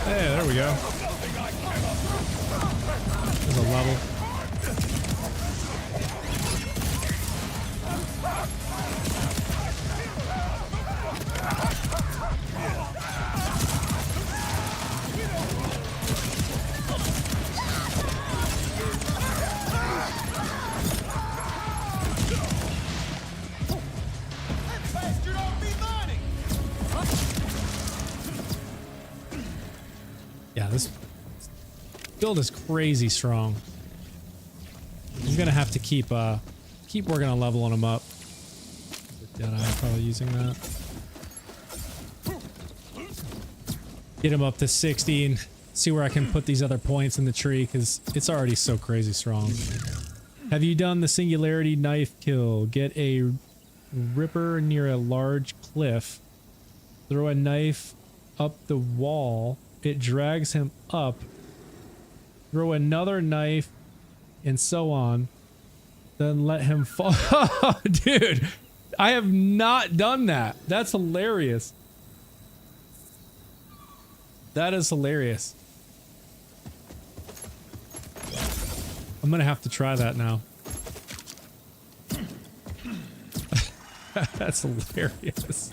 Hey, there we go. There's a level. Yeah, this build is crazy strong. I'm gonna have to keep working on leveling them up. Yeah, I'm probably using that. Get him up to 60 and see where I can put these other points in the tree because it's already so crazy strong. Have you done the singularity knife kill? Get a ripper near a large cliff. Throw a knife up the wall. It drags him up. Throw another knife and so on. Then let him fall. Dude, I have not done that. That's hilarious. That is hilarious. I'm gonna have to try that now. That's hilarious.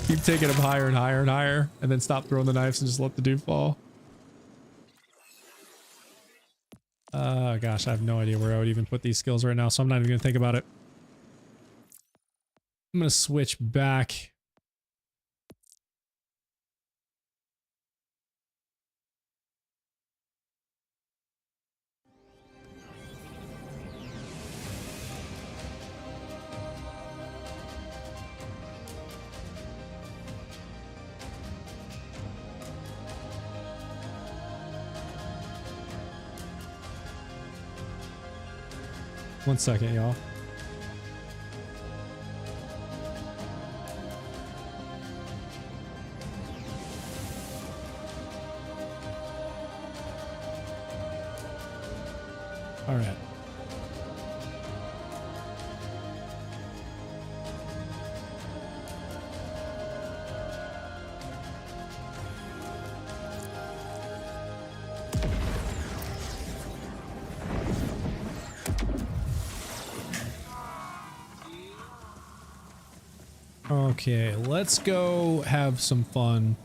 Keep taking him higher and higher and higher, and then stop throwing the knives and just let the dude fall. Gosh, I have no idea where I would even put these skills right now, so I'm not even gonna think about it. I'm gonna switch back. One second, y'all. All right. Okay, let's go have some fun.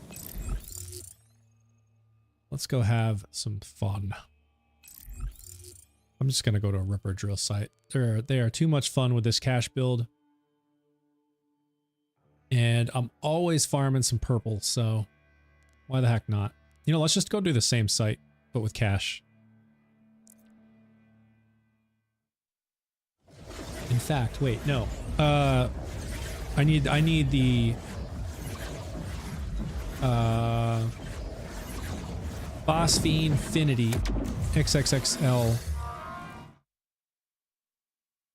Let's go have some fun. I'm just gonna go to a Ripper drill site. They are too much fun with this cash build. And I'm always farming some purple, so why the heck not? You know, let's just go do the same site, but with cash. In fact, wait, no. I need the Phosphine Infinity XXXL.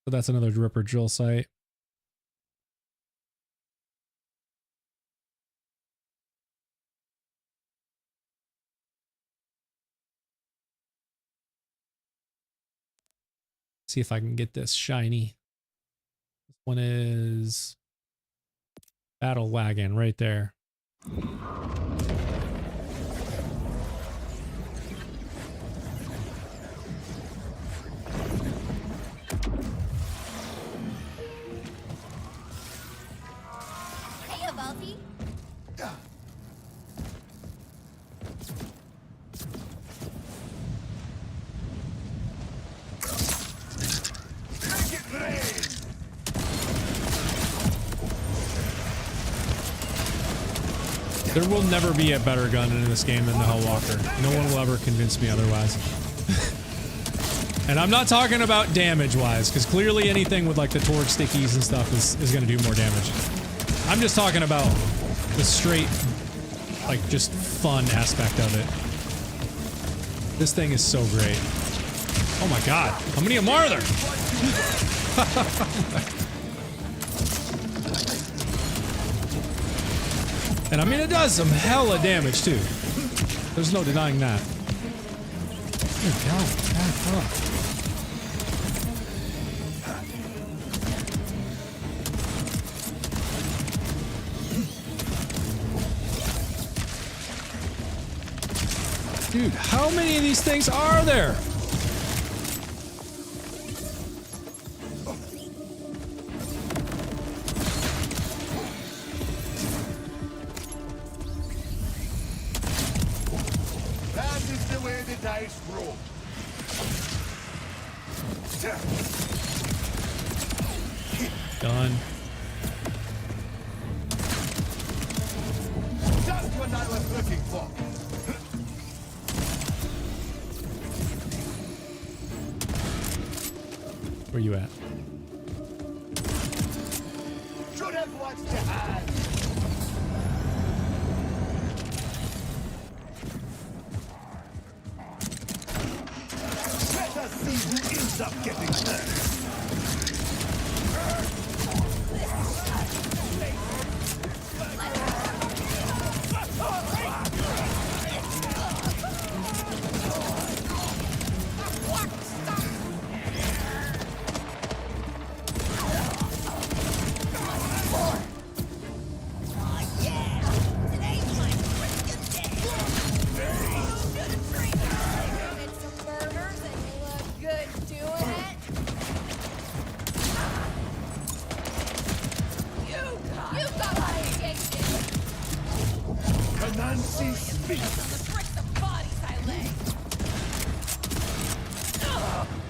So that's another Ripper drill site. See if I can get this shiny. This one is Battle Wagon right there. Hey, Balti. There will never be a better gun in this game than the Hellwalker. No one will ever convince me otherwise. And I'm not talking about damage-wise, because clearly anything with like the torch stickies and stuff is going to do more damage. I'm just talking about the straight, like, just fun aspect of it. This thing is so great. Oh my god. How many of them are there? And I mean, it does some hella damage too. There's no denying that. Good God, back up. Dude, how many of these things are there? Done. Just what I was looking for. Where you at? Should have watched the hand. Let us see who ends up getting hurt.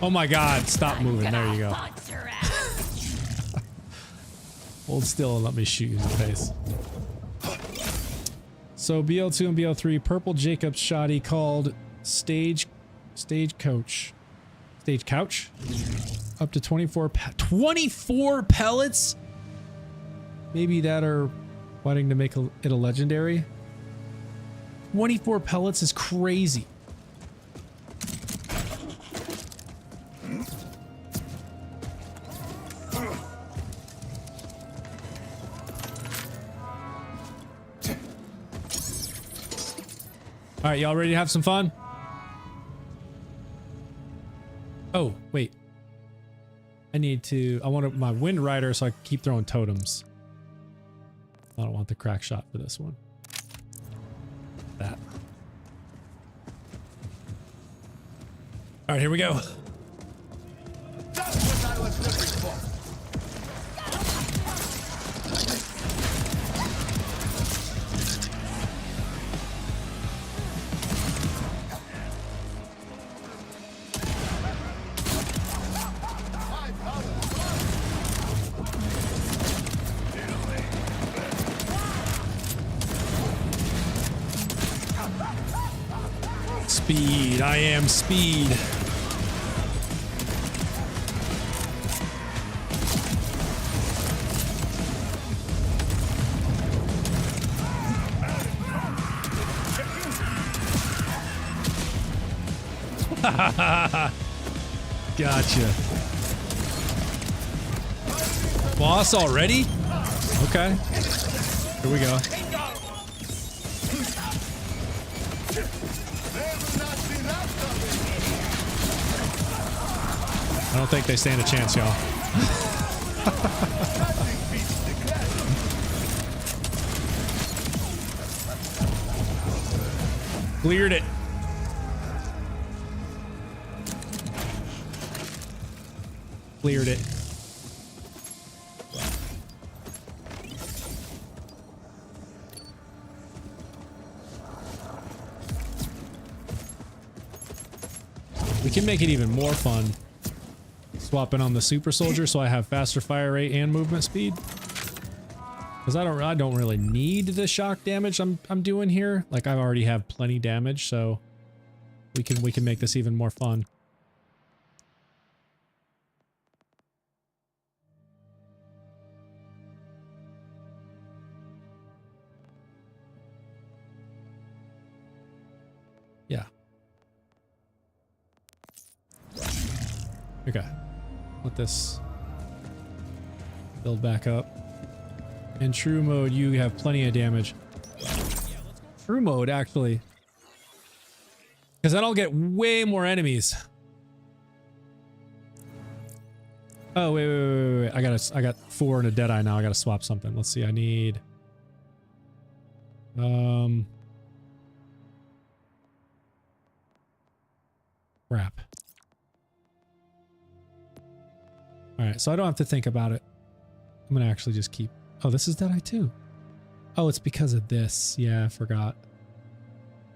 Oh my god, stop moving. There you go. Hold still and let me shoot you in the face. So BL2 and BL3, Purple Jacob's shoddy called Stagecoach. Stagecoach? Up to 24 pellets? Maybe that are wanting to make it a legendary. 24 pellets is crazy. All right, y'all ready to have some fun? Oh, wait. I want my Wind Rider so I can keep throwing totems. I don't want the crack shot for this one. That. All right, here we go. That's what I was looking for. Speed. I am speed. Gotcha. Boss already? Okay. Here we go. I don't think they stand a chance, y'all. Cleared it. Cleared it. We can make it even more fun. Swapping on the super soldier so I have faster fire rate and movement speed. Because I don't really need the shock damage I'm doing here. Like I already have plenty damage, so we can make this even more fun. Yeah. Okay. Let this build back up. In true mode, you have plenty of damage. Yeah, let's go true mode, actually. Because then I'll get way more enemies. Oh, wait. I got 4 in a Deadeye now. I gotta swap something. Let's see, I need... Crap. Alright, so I don't have to think about it. I'm gonna actually just keep... Oh, this is Deadeye too. Oh, it's because of this. Yeah, I forgot.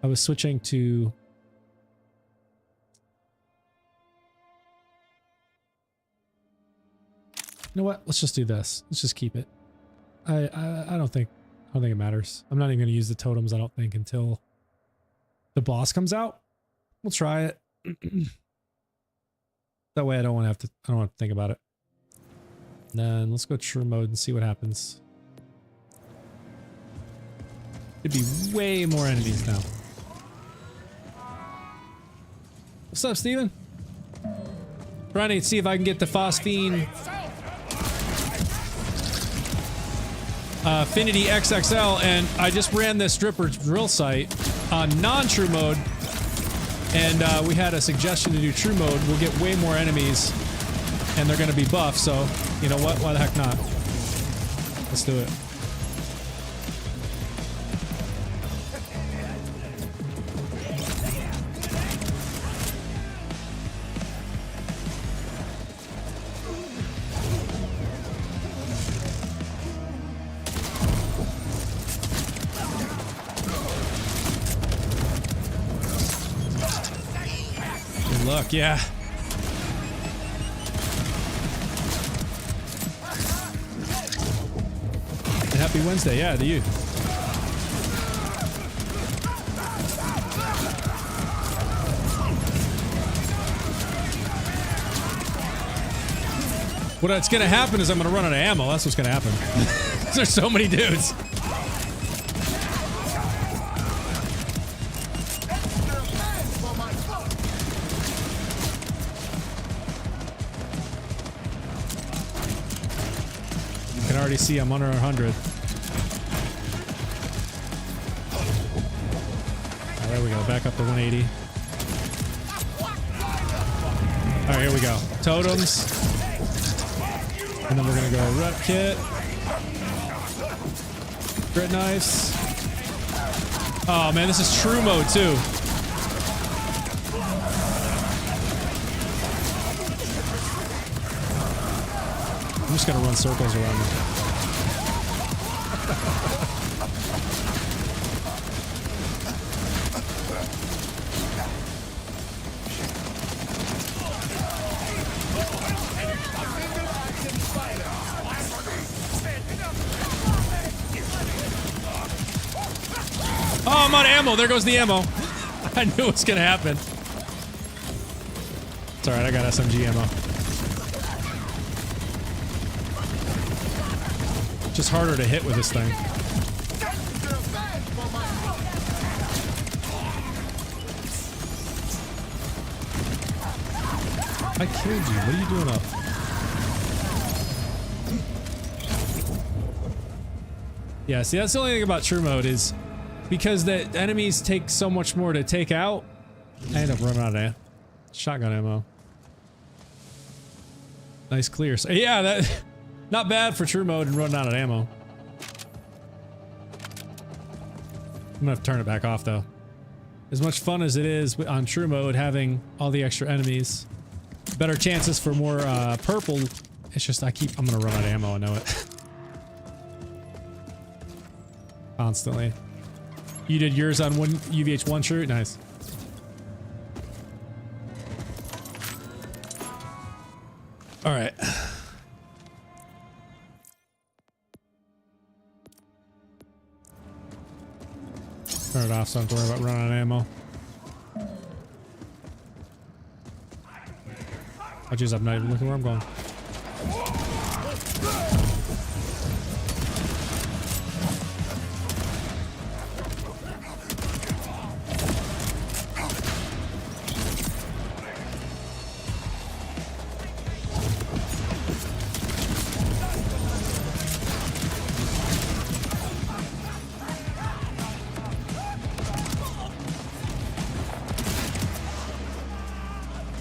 I was switching to... You know what? Let's just do this. Let's just keep it. I don't think it matters. I'm not even gonna use the totems, I don't think, until the boss comes out. We'll try it. That way I don't want to think about it. Then let's go true mode and see what happens. It'd be way more enemies now. What's up, Steven? Trying to see if I can get the phosphine Affinity XXL, and I just ran this stripper drill site on non-true mode, and we had a suggestion to do true mode. We'll get way more enemies, and they're going to be buffed, so you know what? Why the heck not? Let's do it. Look, yeah. And happy Wednesday, yeah, to you. What's gonna happen is I'm gonna run out of ammo. That's what's gonna happen. There's so many dudes. Already see I'm under 100. Oh, there we go. Back up to 180. All right, here we go. Totems. And then we're going to go rep kit. Grit knives. Oh, man, this is true mode, too. I'm just going to run circles around them. Oh, I'm out of ammo. There goes the ammo. I knew it was going to happen. It's all right. I got SMG ammo. Just harder to hit with this thing. I killed you. What are you doing up? Yeah, see, that's the only thing about true mode is because the enemies take so much more to take out, I end up running out of shotgun ammo. Nice clear. So, yeah, that not bad for true mode and running out of ammo. I'm gonna have to turn it back off though. As much fun as it is on true mode having all the extra enemies, better chances for more purple. It's just I'm gonna run out of ammo, I know it. Constantly. You did yours on one UVH one shirt? Nice. All right. Turn it off so I don't have to worry about running out of ammo. Oh jeez, I'm not even looking where I'm going.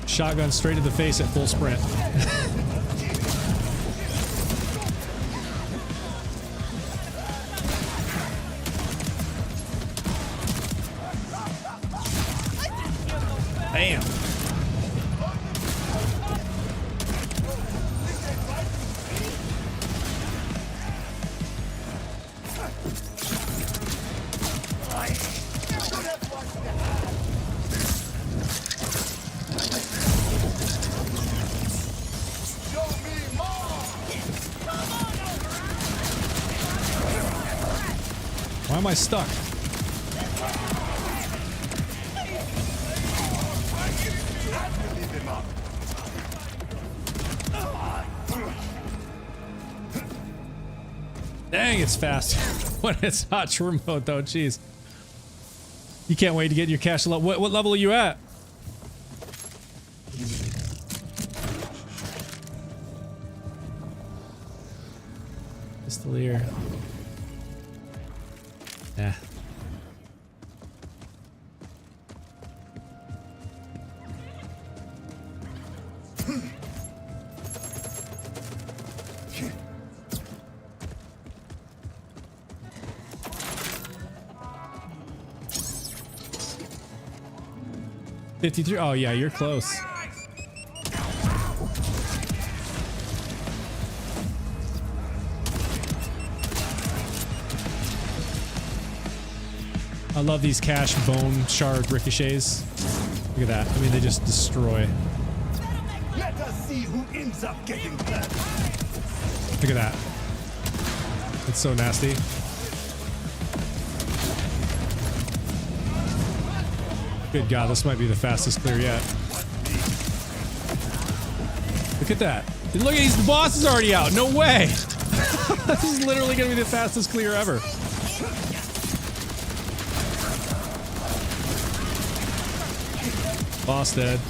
Shotgun straight to the face at full sprint. Bam. Why am I stuck? Dang, it's fast when it's not shroom mode though. Jeez. You can't wait to get your cash level. What level are you at? Pistolier. Yeah. $53. Oh yeah, you're close. I love these cash bone shard ricochets. Look at that. I mean, they just destroy. Let us see who ends up getting hurt. Look at that. It's so nasty. Good God, this might be the fastest clear yet. Look at that. Look at these, the boss is already out. No way. This is literally going to be the fastest clear ever. Boss dead.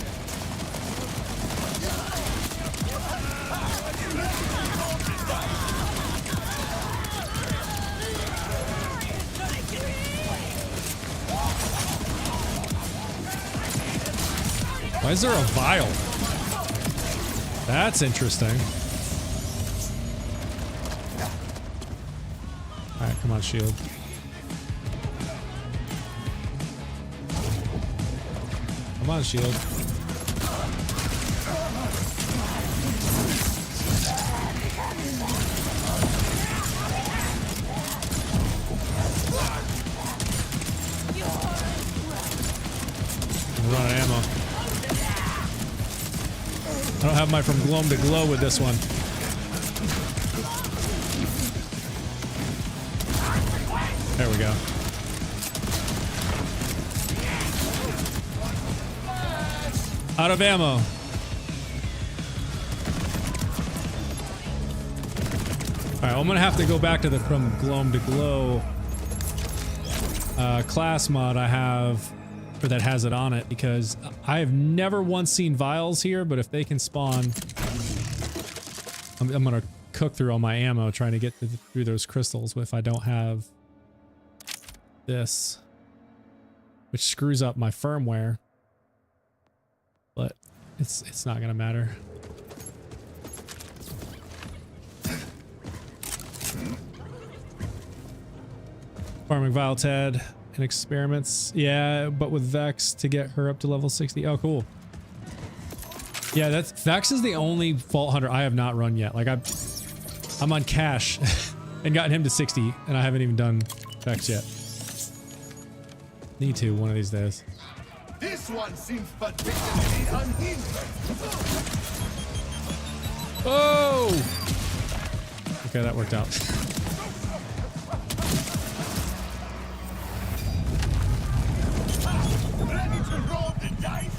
Why is there a vial? That's interesting. Alright, come on, shield. Come on, shield. I'm running ammo. I don't have my from gloam to glow with this one. There we go. Out of ammo. Alright, I'm gonna have to go back to the from gloam to glow class mod I have, or that has it on it, because I have never once seen vials here, but if they can spawn, I'm gonna cook through all my ammo trying to get through those crystals if I don't have this, which screws up my firmware, but it's not gonna matter. Farming Vile Ted and experiments. Yeah, but with Vex to get her up to level 60. Oh, cool. Yeah, that's Vex is the only Vault Hunter I have not run yet. Like I'm on Cash and gotten him to 60, and I haven't even done Vex yet. Need to one of these days. This one seems particularly unhinged. Oh! Okay, that worked out. Ready to roll the dice?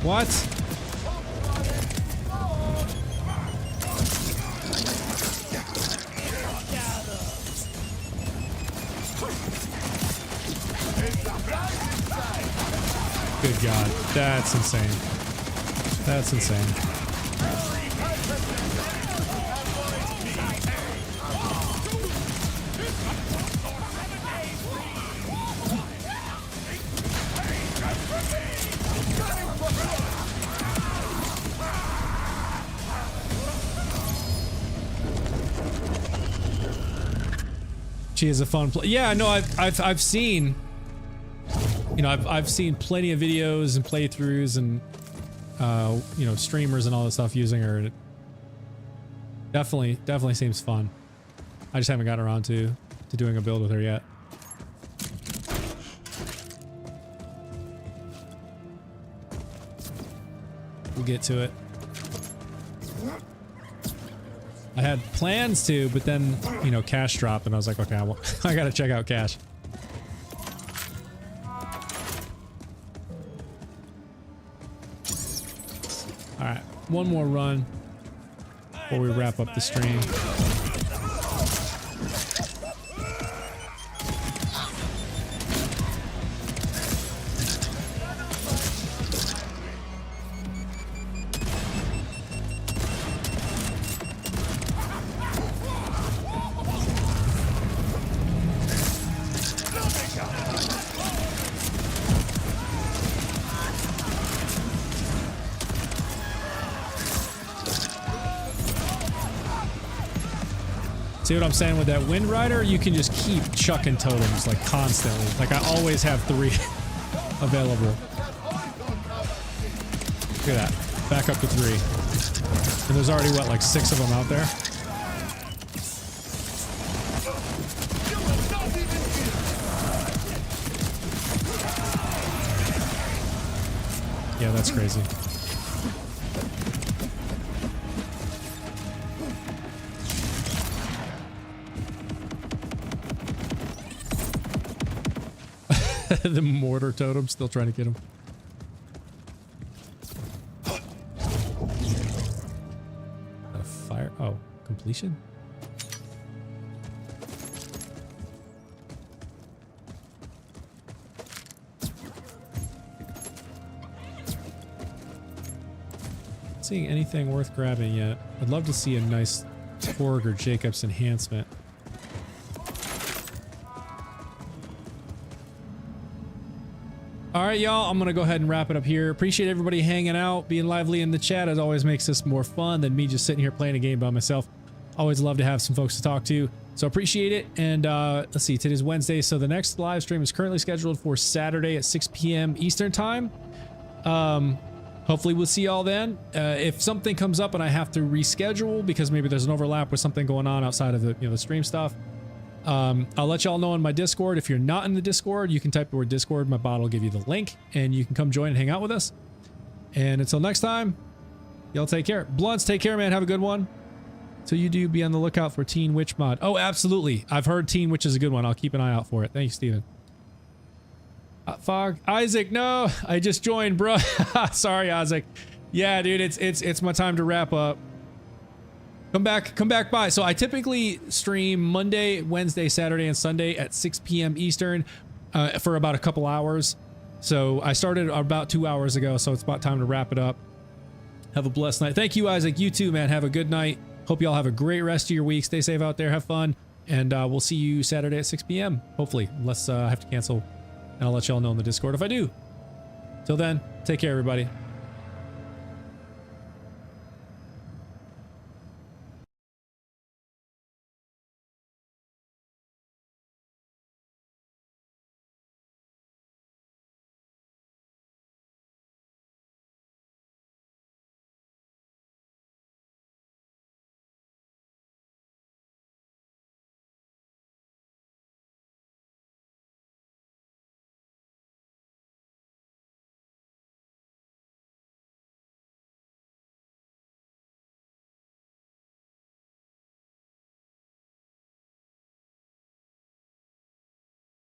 What? Good God, that's insane. That's insane. She is a fun play. Yeah, no, I've seen, you know, I've seen plenty of videos and playthroughs and you know, streamers and all this stuff using her. And it definitely seems fun. I just haven't gotten around to doing a build with her yet. We'll get to it. I had plans to, but then, you know, cash dropped and I was like, okay, I gotta check out cash. All right, one more run before we wrap up the stream. See what I'm saying with that Wind Rider? You can just keep chucking totems like constantly. Like I always have 3 available. Look at that. Back up to 3. And there's already what, like 6 of them out there? Yeah, that's crazy. The mortar totem still trying to get him. A fire. Oh, completion. Not seeing anything worth grabbing yet. I'd love to see a nice Torg or Jacob's enhancement. All right, y'all, I'm going to go ahead and wrap it up here. Appreciate everybody hanging out, being lively in the chat. As always, makes this more fun than me just sitting here playing a game by myself. Always love to have some folks to talk to. So appreciate it. And let's see, today's Wednesday. So the next live stream is currently scheduled for Saturday at 6 p.m. Eastern time. Hopefully we'll see y'all then. If something comes up and I have to reschedule because maybe there's an overlap with something going on outside of the, the stream stuff, I'll let y'all know in my Discord. If you're not in the Discord, you can type the word Discord. My bot will give you the link and you can come join and hang out with us. And until next time, y'all take care. Blunts, take care, man. Have a good one. So you do be on the lookout for Teen Witch mod. Oh, absolutely. I've heard Teen Witch is a good one. I'll keep an eye out for it. Thank you, Steven. Fog. Isaac, no, I just joined, bro. Sorry, Isaac. Yeah, dude, it's my time to wrap up. Come back by. So I typically stream Monday, Wednesday, Saturday, and Sunday at 6 p.m. Eastern for about a couple hours. So I started about 2 hours ago, so it's about time to wrap it up. Have a blessed night. Thank you, Isaac. You too, man. Have a good night. Hope y'all have a great rest of your week. Stay safe out there. Have fun. And we'll see you Saturday at 6 p.m. Hopefully, unless I have to cancel. And I'll let y'all know in the Discord if I do. Till then, take care, everybody.